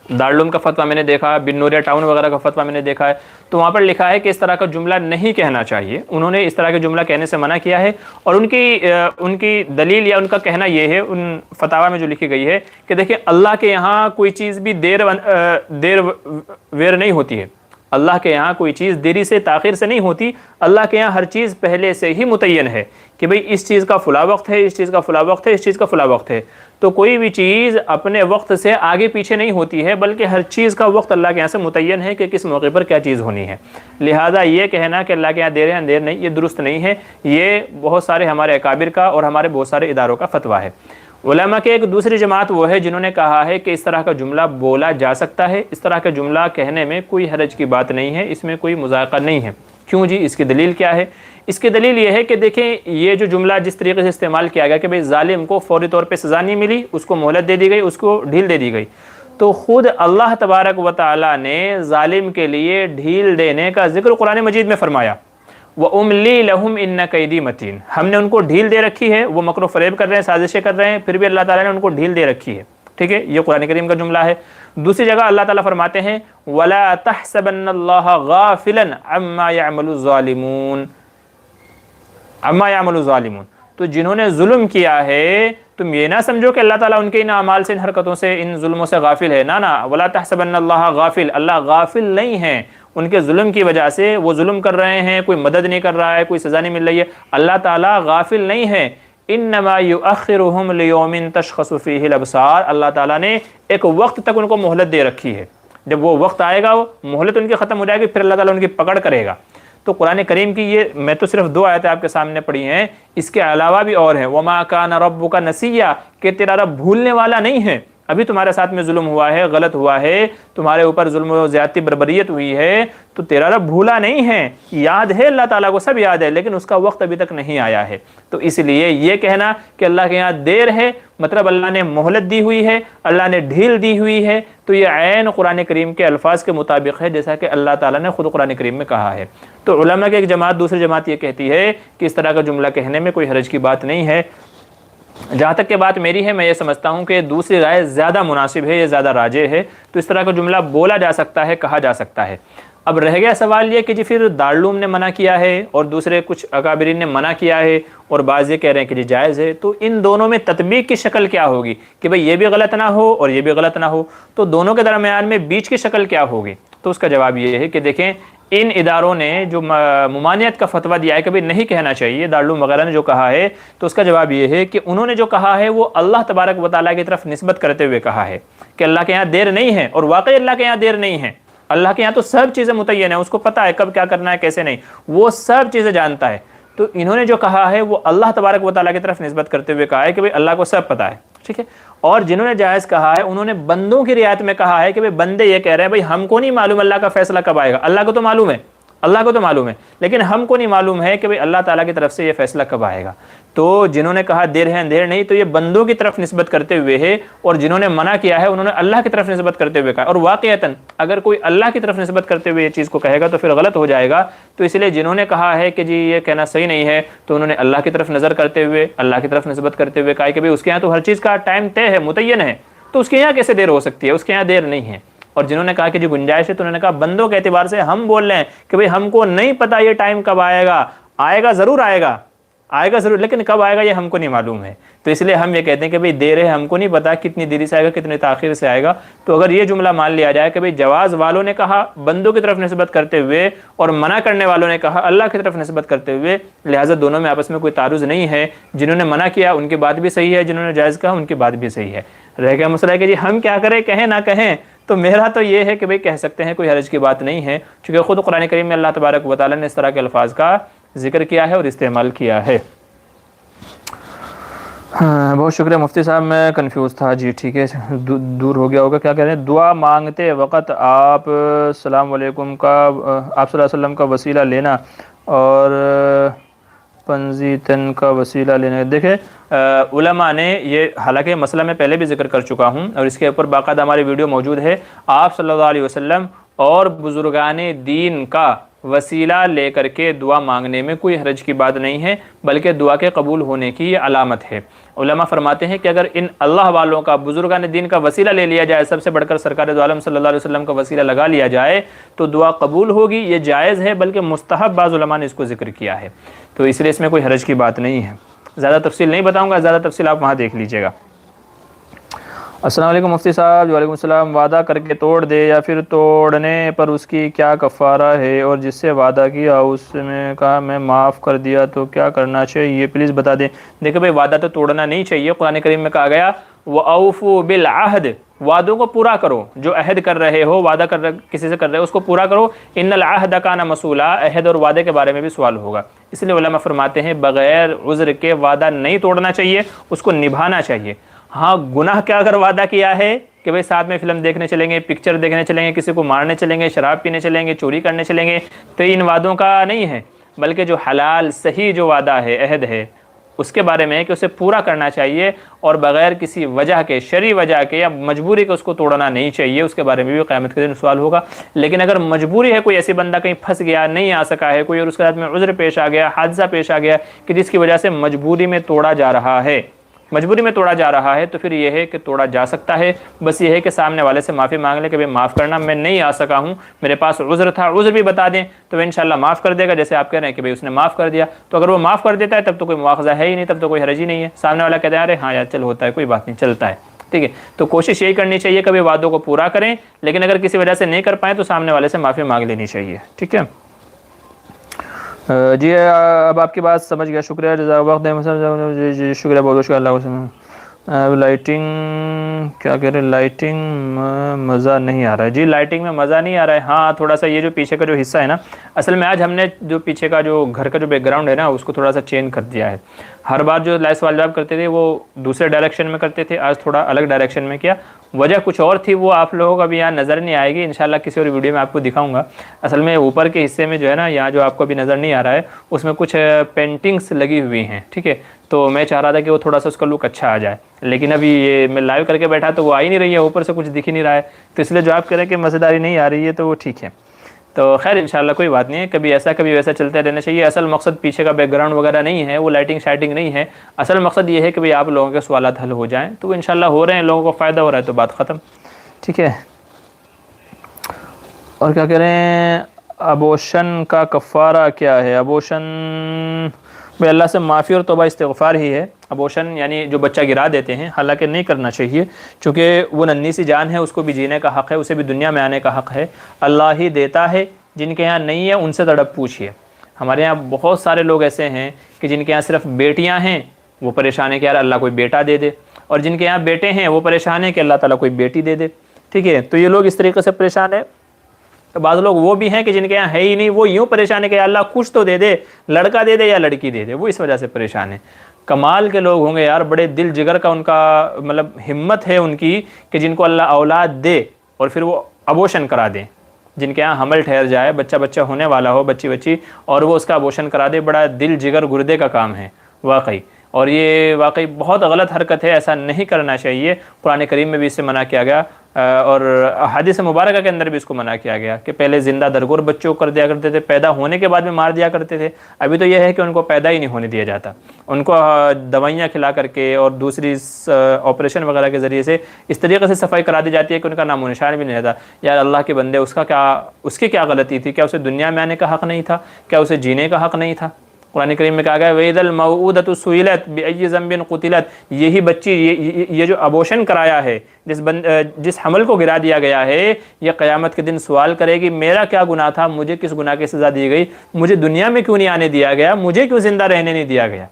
دارالعلوم کا فتویٰ میں نے دیکھا، بن نوریہ ٹاؤن وغیرہ کا فتویٰ میں نے دیکھا ہے، تو وہاں پر لکھا ہے کہ اس طرح کا جملہ نہیں کہنا چاہیے، انہوں نے اس طرح کے جملہ کہنے سے منع کیا ہے، اور ان کی دلیل یا ان کا کہنا یہ ہے ان فتاویٰ میں جو لکھی گئی ہے کہ دیکھیں اللہ کے یہاں کوئی چیز بھی دیر ویر نہیں ہوتی ہے، اللہ کے یہاں کوئی چیز دیری سے تاخیر سے نہیں ہوتی، اللہ کے یہاں ہر چیز پہلے سے ہی متعین ہے کہ بھئی اس چیز کا فلاں وقت ہے، اس چیز کا فلاں وقت ہے، اس چیز کا فلاں وقت ہے۔ تو کوئی بھی چیز اپنے وقت سے آگے پیچھے نہیں ہوتی ہے، بلکہ ہر چیز کا وقت اللہ کے یہاں سے متعین ہے کہ کس موقع پر کیا چیز ہونی ہے۔ لہٰذا یہ کہنا کہ اللہ کے یہاں دیر ہے اندھیر نہیں، یہ درست نہیں ہے، یہ بہت سارے ہمارے اکابر کا اور ہمارے بہت سارے اداروں کا فتویٰ ہے۔ علماء کے ایک دوسری جماعت وہ ہے جنہوں نے کہا ہے کہ اس طرح کا جملہ بولا جا سکتا ہے، اس طرح کا جملہ کہنے میں کوئی حرج کی بات نہیں ہے، اس میں کوئی مذائقہ نہیں ہے۔ کیوں جی؟ اس کی دلیل کیا ہے؟ اس کی دلیل یہ ہے کہ دیکھیں یہ جو جملہ جس طریقے سے استعمال کیا گیا کہ بھئی ظالم کو فوری طور پہ سزا نہیں ملی، اس کو مہلت دے دی گئی، اس کو ڈھیل دے دی گئی، تو خود اللہ تبارک و تعالی نے ظالم کے لیے ڈھیل دینے کا ذکر قرآن مجید میں فرمایا، وَأُمْلِي لَهُمْ إِنَّ كَيْدِي مَتِينٌ، ہم نے ان کو ڈھیل دے رکھی ہے، وہ مکر و فریب کر رہے ہیں، سازشیں کر رہے ہیں، پھر بھی اللہ تعالیٰ نے ان کو ڈھیل دے رکھی ہے، ٹھیک ہے، یہ قرآن کریم کا جملہ ہے۔ دوسری جگہ اللہ تعالیٰ فرماتے ہیں وَلَا تَحْسَبَنَّ اللَّهَ غَافِلًا عَمَّا يَعْمَلُ الظَّالِمُونَ، عَمَّا يَعْمَلُ الظَّالِمُونَ، تو جنہوں نے ظلم کیا ہے تم یہ نہ سمجھو کہ اللہ تعالیٰ ان کے ان اعمال سے، ان حرکتوں سے، ان ظلموں سے غافل ہے، نہ وَلَا تَحْسَبَنَّ اللَّهَ غَافِلًا، اللہ غافل نہیں ہے، ان کے ظلم کی وجہ سے وہ ظلم کر رہے ہیں، کوئی مدد نہیں کر رہا ہے، کوئی سزا نہیں مل رہی ہے، اللہ تعالیٰ غافل نہیں ہے۔ انما یؤخرہم لیوم تشخص فیہ الابصار، اللہ تعالیٰ نے ایک وقت تک ان کو مہلت دے رکھی ہے، جب وہ وقت آئے گا وہ مہلت ان کی ختم ہو جائے گی، پھر اللہ تعالیٰ ان کی پکڑ کرے گا۔ تو قرآن کریم کی یہ میں تو صرف 2 آیتیں آپ کے سامنے پڑھی ہیں، اس کے علاوہ بھی اور ہیں، وما کان ربک نسیا، کہ تیرا رب بھولنے والا نہیں ہے، ابھی تمہارے ساتھ میں ظلم ہوا ہے، غلط ہوا ہے، تمہارے اوپر ظلم و زیادتی بربریت ہوئی ہے، تو تیرا رب بھولا نہیں ہے، یاد ہے اللہ تعالیٰ کو، سب یاد ہے، لیکن اس کا وقت ابھی تک نہیں آیا ہے۔ تو اس لیے یہ کہنا کہ اللہ کے یہاں دیر ہے مطلب اللہ نے مہلت دی ہوئی ہے، اللہ نے ڈھیل دی ہوئی ہے، تو یہ عین قرآن کریم کے الفاظ کے مطابق ہے جیسا کہ اللہ تعالیٰ نے خود قرآن کریم میں کہا ہے۔ تو علماء کی ایک جماعت دوسری جماعت یہ کہتی ہے کہ اس طرح کا جملہ کہنے میں کوئی حرج کی بات نہیں ہے۔ جہاں تک کہ بات میری ہے، میں یہ سمجھتا ہوں کہ دوسری رائے زیادہ مناسب ہے، یہ زیادہ راجح ہے، تو اس طرح کا جملہ بولا جا سکتا ہے، کہا جا سکتا ہے۔ اب رہ گیا سوال یہ کہ جی پھر دارالعلوم نے منع کیا ہے اور دوسرے کچھ اکابرین نے منع کیا ہے اور بعض یہ کہہ رہے ہیں کہ جی جائز ہے، تو ان دونوں میں تطبیق کی شکل کیا ہوگی کہ بھئی یہ بھی غلط نہ ہو اور یہ بھی غلط نہ ہو، تو دونوں کے درمیان میں بیچ کی شکل کیا ہوگی؟ تو اس کا جواب یہ ہے کہ دیکھیں ان اداروں نے جو ممانعت کا فتویٰ دیا ہے کہ نہیں کہنا چاہیے، دارالعلوم وغیرہ نے جو کہا ہے، تو اس کا جواب یہ ہے کہ انہوں نے جو کہا ہے وہ اللہ تبارک و تعالیٰ کی طرف نسبت کرتے ہوئے کہا ہے کہ اللہ کے یہاں دیر نہیں ہے، اور واقعی اللہ کے یہاں دیر نہیں ہے۔ اللہ کے یہاں تو سب چیزیں متعین ہیں، اس کو پتہ ہے کب کیا کرنا ہے کیسے نہیں، وہ سب چیزیں جانتا ہے۔ تو انہوں نے جو کہا ہے وہ اللہ تبارک و تعالیٰ کی طرف نسبت کرتے ہوئے کہا ہے کہ اللہ کو سب پتہ ہے، ٹھیک ہے۔ اور جنہوں نے جائز کہا ہے انہوں نے بندوں کی رعایت میں کہا ہے کہ بندے یہ کہہ رہے ہیں ہم کو نہیں معلوم اللہ کا فیصلہ کب آئے گا، اللہ کو تو معلوم ہے، اللہ کو تو معلوم ہے، لیکن ہم کو نہیں معلوم ہے کہ اللہ تعالیٰ کی طرف سے یہ فیصلہ کب آئے گا۔ تو جنہوں نے کہا دیر ہے اندھیر نہیں، تو یہ بندوں کی طرف نسبت کرتے ہوئے ہے، اور جنہوں نے منع کیا ہے انہوں نے اللہ کی طرف نسبت کرتے ہوئے کہا۔ اور واقعتاً اگر کوئی اللہ کی طرف نسبت کرتے ہوئے یہ چیز کو کہے گا تو پھر غلط ہو جائے گا۔ تو اس لیے جنہوں نے کہا ہے کہ جی یہ کہنا صحیح نہیں ہے، تو انہوں نے اللہ کی طرف نظر کرتے ہوئے، اللہ کی طرف نسبت کرتے ہوئے کہا کہ اس کے یہاں تو ہر چیز کا ٹائم طے ہے، متعین ہے، تو اس کے یہاں کیسے دیر ہو سکتی ہے، اس کے یہاں دیر نہیں ہے۔ اور جنہوں نے کہا کہ جی گنجائش ہے، تو انہوں نے کہا بندوں کے اعتبار سے ہم بول رہے ہیں کہ ہم کو نہیں پتا یہ ٹائم کب آئے گا، آئے گا ضرور آئے گا، آئے گا ضرور، لیکن کب آئے گا یہ ہم کو نہیں معلوم ہے۔ تو اس لیے ہم یہ کہتے ہیں کہ دیر ہے، ہم کو نہیں پتا کتنی دیری سے آئے گا، کتنے تاخیر سے آئے گا۔ تو اگر یہ جملہ مان لیا جائے کہ جواز والوں نے کہا بندوں کی طرف نسبت کرتے ہوئے، اور منع کرنے والوں نے کہا اللہ کی طرف نسبت کرتے ہوئے، لہٰذا دونوں میں آپس میں کوئی تعارض نہیں ہے۔ جنہوں نے منع کیا ان کی بات بھی صحیح ہے، جنہوں نے جائز کہا ان کی بات بھی صحیح ہے۔ رہ گیا مسئلہ ہے کہ جی ہم کیا کریں، کہیں نہ کہیں، تو میرا تو یہ ہے کہ کہہ سکتے ہیں، کوئی حرج کی بات نہیں ہے، چونکہ خود قرآن کریم میں اللہ تبارک و تعالیٰ نے اس طرح کے الفاظ کا ذکر کیا ہے اور استعمال کیا ہے۔ بہت شکریہ مفتی صاحب، میں کنفیوز تھا جی، ٹھیک ہے، دور ہو گیا ہوگا۔ کیا کہہ رہے ہیں؟ دعا مانگتے وقت آپ السلام علیکم کا، آپ صلی اللہ علیہ وسلم کا وسیلہ لینا اور پنزیتن کا وسیلہ لینا۔ دیکھیں علماء نے یہ، حالانکہ مسئلہ میں پہلے بھی ذکر کر چکا ہوں اور اس کے اوپر باقاعدہ ہماری ویڈیو موجود ہے، آپ صلی اللہ علیہ وسلم اور بزرگان دین کا وسیلہ لے کر کے دعا مانگنے میں کوئی حرج کی بات نہیں ہے، بلکہ دعا کے قبول ہونے کی یہ علامت ہے۔ علماء فرماتے ہیں کہ اگر ان اللہ والوں کا، بزرگان دین کا وسیلہ لے لیا جائے، سب سے بڑھ کر سرکار دو عالم صلی اللہ علیہ وسلم کا وسیلہ لگا لیا جائے تو دعا قبول ہوگی، یہ جائز ہے، بلکہ مستحب بعض علماء نے اس کو ذکر کیا ہے، تو اس لیے اس میں کوئی حرج کی بات نہیں ہے۔ زیادہ تفصیل نہیں بتاؤں گا، زیادہ تفصیل آپ وہاں دیکھ لیجئے گا۔ السلام علیکم مفتی صاحب۔ وعلیکم السلام۔ وعدہ کر کے توڑ دے یا پھر توڑنے پر اس کی کیا کفارہ ہے، اور جس سے وعدہ کیا اس میں کہا میں معاف کر دیا تو کیا کرنا چاہیے، پلیز بتا دیں۔ دیکھیں بھائی، وعدہ تو توڑنا نہیں چاہیے، قرآن کریم میں کہا گیا وَأَوْفُوا بِالْعَهْدِ، وعدوں کو پورا کرو، جو عہد کر رہے ہو، وعدہ کر رہے کسی سے کر رہے ہو، اس کو پورا کرو۔ ان العہد کان مسئولا، عہد اور وعدے کے بارے میں بھی سوال ہوگا، اس لیے علماء فرماتے ہیں بغیر عذر کے وعدہ نہیں توڑنا چاہیے، اس کو نبھانا چاہیے۔ ہاں گناہ کیا اگر وعدہ کیا ہے کہ بھئی ساتھ میں فلم دیکھنے چلیں گے، پکچر دیکھنے چلیں گے، کسی کو مارنے چلیں گے، شراب پینے چلیں گے، چوری کرنے چلیں گے، تو ان وعدوں کا نہیں ہے، بلکہ جو حلال صحیح جو وعدہ ہے، عہد ہے، اس کے بارے میں ہے کہ اسے پورا کرنا چاہیے، اور بغیر کسی وجہ کے، شرعی وجہ کے یا مجبوری کے اس کو توڑنا نہیں چاہیے۔ اس کے بارے میں بھی قیامت کے دن سوال ہوگا۔ لیکن اگر مجبوری ہے، کوئی ایسی بندہ کہیں پھنس گیا، نہیں آ سکا ہے کوئی، اور اس کے ساتھ میں عذر پیش آ گیا، حادثہ پیش آ گیا کہ جس کی وجہ سے مجبوری میں توڑا جا رہا ہے، تو پھر یہ ہے کہ توڑا جا سکتا ہے۔ بس یہ ہے کہ سامنے والے سے معافی مانگ لے کہ بھئی معاف کرنا، میں نہیں آ سکا ہوں، میرے پاس عذر تھا، عذر بھی بتا دیں تو وہ انشاءاللہ معاف کر دے گا۔ جیسے آپ کہہ رہے ہیں کہ بھئی اس نے معاف کر دیا، تو اگر وہ معاف کر دیتا ہے تب تو کوئی مواخذہ ہے ہی نہیں، تب تو کوئی حرج ہی نہیں ہے۔ سامنے والا کہتا ہے ارے ہاں یار چل ہوتا ہے، کوئی بات نہیں، چلتا ہے، ٹھیک ہے۔ تو کوشش یہی کرنی چاہیے کبھی وعدوں کو پورا کریں، لیکن اگر کسی وجہ سے نہیں کر پائیں تو سامنے والے سے معافی مانگ لینی چاہیے، ٹھیک ہے۔ جی اب آپ کی بات سمجھ گیا، شکریہ، جزاک وقت دیں، جی شکریہ، بہت شکریہ، اللہ وسلم۔ لائٹنگ کیا کہہ رہے ہیں؟ لائٹنگ میں مزہ نہیں آ رہا ہے۔ جی لائٹنگ میں مزہ نہیں آ رہا ہے، ہاں تھوڑا سا یہ جو پیچھے کا جو حصہ ہے نا، اصل میں آج ہم نے جو پیچھے کا جو گھر کا جو بیک گراؤنڈ ہے نا، اس کو تھوڑا سا چینج کر دیا ہے۔ ہر بار جو لائس والجاب کرتے تھے وہ دوسرے ڈائریکشن میں کرتے تھے، آج تھوڑا الگ ڈائریکشن میں کیا، وجہ کچھ اور تھی، وہ آپ لوگوں کو ابھی یہاں نظر نہیں آئے گی، انشاءاللہ کسی اور ویڈیو میں آپ کو دکھاؤں گا۔ اصل میں اوپر کے حصے میں جو ہے نا، یہاں جو آپ کو ابھی نظر نہیں آ رہا ہے، اس میں کچھ پینٹنگز لگی ہوئی ہیں، ٹھیک ہے، تو میں چاہ رہا تھا کہ وہ تھوڑا سا اس کا لک اچھا آ جائے، لیکن ابھی یہ میں لائیو کر کے بیٹھا تو وہ آ ہی نہیں رہی ہے، اوپر سے کچھ دکھ ہی نہیں رہا ہے، تو اس لیے جو آپ کہہ رہے ہیں کہ مزیداری نہیں آ رہی ہے تو وہ ٹھیک ہے۔ تو خیر انشاءاللہ کوئی بات نہیں ہے، کبھی ایسا کبھی ویسا چلتے رہنا چاہیے۔ اصل مقصد پیچھے کا بیک گراؤنڈ وغیرہ نہیں ہے، وہ لائٹنگ شائٹنگ نہیں ہے، اصل مقصد یہ ہے کہ آپ لوگوں کے سوالات حل ہو جائیں، تو وہ انشاءاللہ ہو رہے ہیں، لوگوں کو فائدہ ہو رہا ہے تو بات ختم، ٹھیک ہے۔ اور کیا کہہ رہے ہیں، ابوشن کا کفارہ کیا ہے؟ ابوشن بھائی اللہ سے معافی اور توبہ استغفار ہی ہے۔ ابوشن یعنی جو بچہ گرا دیتے ہیں، حالانکہ نہیں کرنا چاہیے، چونکہ وہ ننھی سی جان ہے، اس کو بھی جینے کا حق ہے، اسے بھی دنیا میں آنے کا حق ہے، اللہ ہی دیتا ہے۔ جن کے یہاں نہیں ہے ان سے تڑپ پوچھیے۔ ہمارے یہاں بہت سارے لوگ ایسے ہیں کہ جن کے یہاں صرف بیٹیاں ہیں، وہ پریشان ہے کہ یار اللہ کوئی بیٹا دے دے، اور جن کے یہاں بیٹے ہیں وہ پریشان ہیں کہ اللہ تعالیٰ کوئی بیٹی دے دے، ٹھیک ہے؟ تو یہ لوگ اس طریقے سے پریشان ہیں۔ تو بعض لوگ وہ بھی ہیں کہ جن کے یہاں ہے ہی نہیں، وہ یوں پریشان ہے کہ اللہ کچھ تو دے دے، لڑکا دے دے یا لڑکی دے دے، وہ اس وجہ سے پریشان ہے۔ کمال کے لوگ ہوں گے یار، بڑے دل جگر کا ان کا مطلب ہمت ہے ان کی کہ جن کو اللہ اولاد دے اور پھر وہ ابوشن کرا دیں، جن کے یہاں حمل ٹھہر جائے، بچہ ہونے والا ہو، بچی اور وہ اس کا ابوشن کرا دے، بڑا دل جگر گردے کا کام ہے واقعی، اور یہ واقعی بہت غلط حرکت ہے، ایسا نہیں کرنا چاہیے۔ قرآن کریم میں بھی اس سے منع کیا گیا، اور حدیث مبارکہ کے اندر بھی اس کو منع کیا گیا کہ پہلے زندہ درگور بچوں کو کر دیا کرتے تھے، پیدا ہونے کے بعد میں مار دیا کرتے تھے۔ ابھی تو یہ ہے کہ ان کو پیدا ہی نہیں ہونے دیا جاتا، ان کو دوائیاں کھلا کر کے اور دوسری آپریشن وغیرہ کے ذریعے سے اس طریقے سے صفائی کرا دی جاتی ہے کہ ان کا نام و نشان بھی نہیں رہتا۔ یار اللہ کے بندے، اس کی کیا غلطی تھی؟ کیا اسے دنیا میں آنے کا حق نہیں تھا؟ کیا اسے جینے کا حق نہیں تھا؟ قرآن کریم میں کہا گیا وَإِذَا الْمَوْءُودَةُ سُئِلَتْ بِأَيِّ ذَنبٍ قُتِلَتْ، یہی بچی، یہ جو ابوشن کرایا ہے، جس حمل کو گرا دیا گیا ہے، یہ قیامت کے دن سوال کرے گی میرا کیا گناہ تھا، مجھے کس گناہ کی سزا دی گئی، مجھے دنیا میں کیوں نہیں آنے دیا گیا، مجھے کیوں زندہ رہنے نہیں دیا گیا؟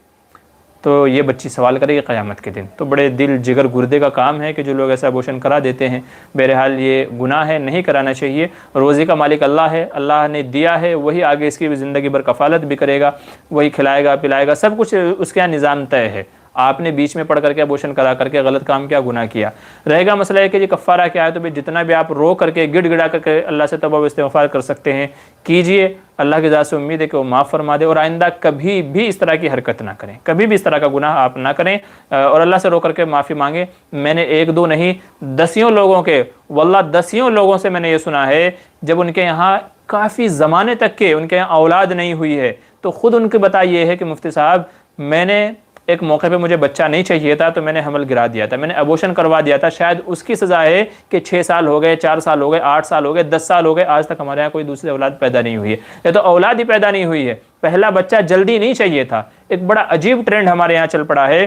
تو یہ بچی سوال کرے گی قیامت کے دن۔ تو بڑے دل جگر گردے کا کام ہے کہ جو لوگ ایسا ابوشن کرا دیتے ہیں۔ بہرحال یہ گناہ ہے، نہیں کرانا چاہیے۔ روزی کا مالک اللہ ہے، اللہ نے دیا ہے، وہی آگے اس کی بھی زندگی بھر کفالت بھی کرے گا، وہی کھلائے گا پلائے گا، سب کچھ اس کے یہاں نظام طے ہے۔ آپ نے بیچ میں پڑھ کر کے ابوشن کرا کر کے غلط کام کیا، گناہ کیا۔ رہے گا مسئلہ ہے کہ یہ کفارہ کیا ہے، تو جتنا بھی آپ رو کر کے گڑ گڑا کر کے اللہ سے توبہ و استغفار کر سکتے ہیں کیجئے۔ اللہ کی ذات سے امید ہے کہ وہ معاف فرما دے، اور آئندہ کبھی بھی اس طرح کی حرکت نہ کریں، کبھی بھی اس طرح کا گناہ آپ نہ کریں، اور اللہ سے رو کر کے معافی مانگیں۔ میں نے ایک دو نہیں، دسیوں لوگوں کے، واللہ دسیوں لوگوں سے میں نے یہ سنا ہے، جب ان کے یہاں کافی زمانے تک کے ان کے یہاں اولاد نہیں ہوئی ہے، تو خود ان کی بتا یہ ہے کہ مفتی صاحب میں نے ایک موقع پہ مجھے بچہ نہیں چاہیے تھا تو میں نے حمل گرا دیا تھا، میں نے ابوشن کروا دیا تھا، شاید اس کی سزا ہے کہ 6 سال ہو گئے، 4 سال ہو گئے، 8 سال ہو گئے، 10 سال ہو گئے، آج تک ہمارے یہاں کوئی دوسری اولاد پیدا نہیں ہوئی ہے، یا تو اولاد ہی پیدا نہیں ہوئی ہے، پہلا بچہ جلدی نہیں چاہیے تھا۔ ایک بڑا عجیب ٹرینڈ ہمارے یہاں چل پڑا ہے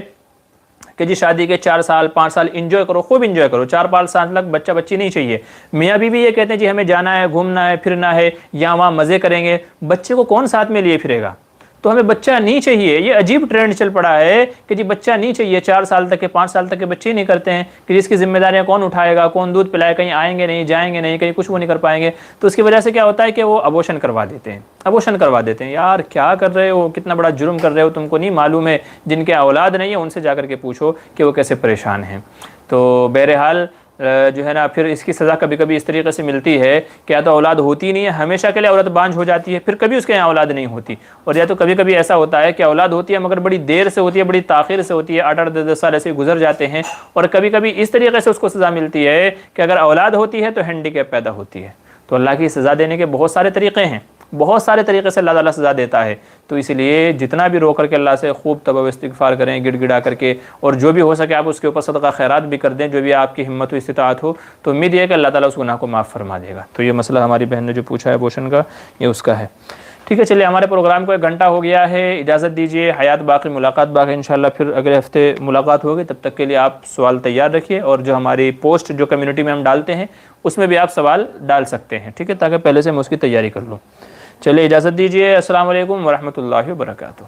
کہ جی شادی کے 4 سال 5 سال انجوائے کرو، خوب انجوائے کرو، 4-5 سال تک بچہ بچی نہیں چاہیے۔ میاں بیوی یہ کہتے ہیں جی ہمیں جانا ہے، گھومنا ہے، پھرنا ہے، یا وہاں مزے کریں گے، بچے کو کون ساتھ میں لیے پھرے گا؟ تو ہمیں بچہ نہیں چاہیے، یہ عجیب ٹرینڈ چل پڑا ہے کہ جی بچہ نہیں چاہیے، 4 سال تک کے 5 سال تک کے بچے ہی نہیں کرتے ہیں کہ جس کی ذمہ داریاں کون اٹھائے گا، کون دودھ پلائے، کہیں آئیں گے نہیں، جائیں گے نہیں، کہیں کچھ وہ نہیں کر پائیں گے۔ تو اس کی وجہ سے کیا ہوتا ہے کہ وہ ابوشن کروا دیتے ہیں، ابوشن کروا دیتے ہیں۔ یار کیا کر رہے ہو، کتنا بڑا جرم کر رہے ہو، تم کو نہیں معلوم ہے؟ جن کے اولاد نہیں ہے ان سے جا کر کے پوچھو کہ وہ کیسے پریشان ہیں۔ تو بہرحال جو ہے نا، پھر اس کی سزا کبھی کبھی اس طریقے سے ملتی ہے کہ یا تو اولاد ہوتی نہیں ہے، ہمیشہ کے لیے عورت بانجھ ہو جاتی ہے، پھر کبھی اس کے یہاں اولاد نہیں ہوتی، اور یا تو کبھی کبھی ایسا ہوتا ہے کہ اولاد ہوتی ہے مگر بڑی دیر سے ہوتی ہے، بڑی تاخیر سے ہوتی ہے، 8-8 10 سال ایسے گزر جاتے ہیں، اور کبھی کبھی اس طریقے سے اس کو سزا ملتی ہے کہ اگر اولاد ہوتی ہے تو ہینڈی کیپ پیدا ہوتی ہے۔ تو اللہ کی سزا دینے کے بہت سارے طریقے ہیں، بہت سارے طریقے سے اللہ تعالیٰ سزا دیتا ہے۔ تو اس لیے جتنا بھی رو کر کے اللہ سے خوب توبہ و استغفار کریں، گڑ گڑا کر کے، اور جو بھی ہو سکے آپ اس کے اوپر صدقہ خیرات بھی کر دیں، جو بھی آپ کی ہمت و استطاعت ہو، تو امید یہ ہے کہ اللہ تعالیٰ اس گناہ کو معاف فرما دے گا۔ تو یہ مسئلہ ہماری بہن نے جو پوچھا ہے ابوشن کا، یہ اس کا ہے۔ ٹھیک ہے، چلیے ہمارے پروگرام کو 1 گھنٹہ ہو گیا ہے، اجازت دیجیے، حیات باقی ملاقات باقی، انشاءاللہ پھر اگلے ہفتے ملاقات ہوگی۔ تب تک کے لیے آپ سوال تیار رکھیے، اور جو ہماری پوسٹ جو کمیونٹی میں ہم ڈالتے ہیں اس میں بھی آپ سوال ڈال سکتے ہیں، ٹھیک ہے، تاکہ پہلے سے میں اس کی تیاری کر لوں۔ چلیے اجازت دیجیے، السلام علیکم ورحمۃ اللہ وبرکاتہ۔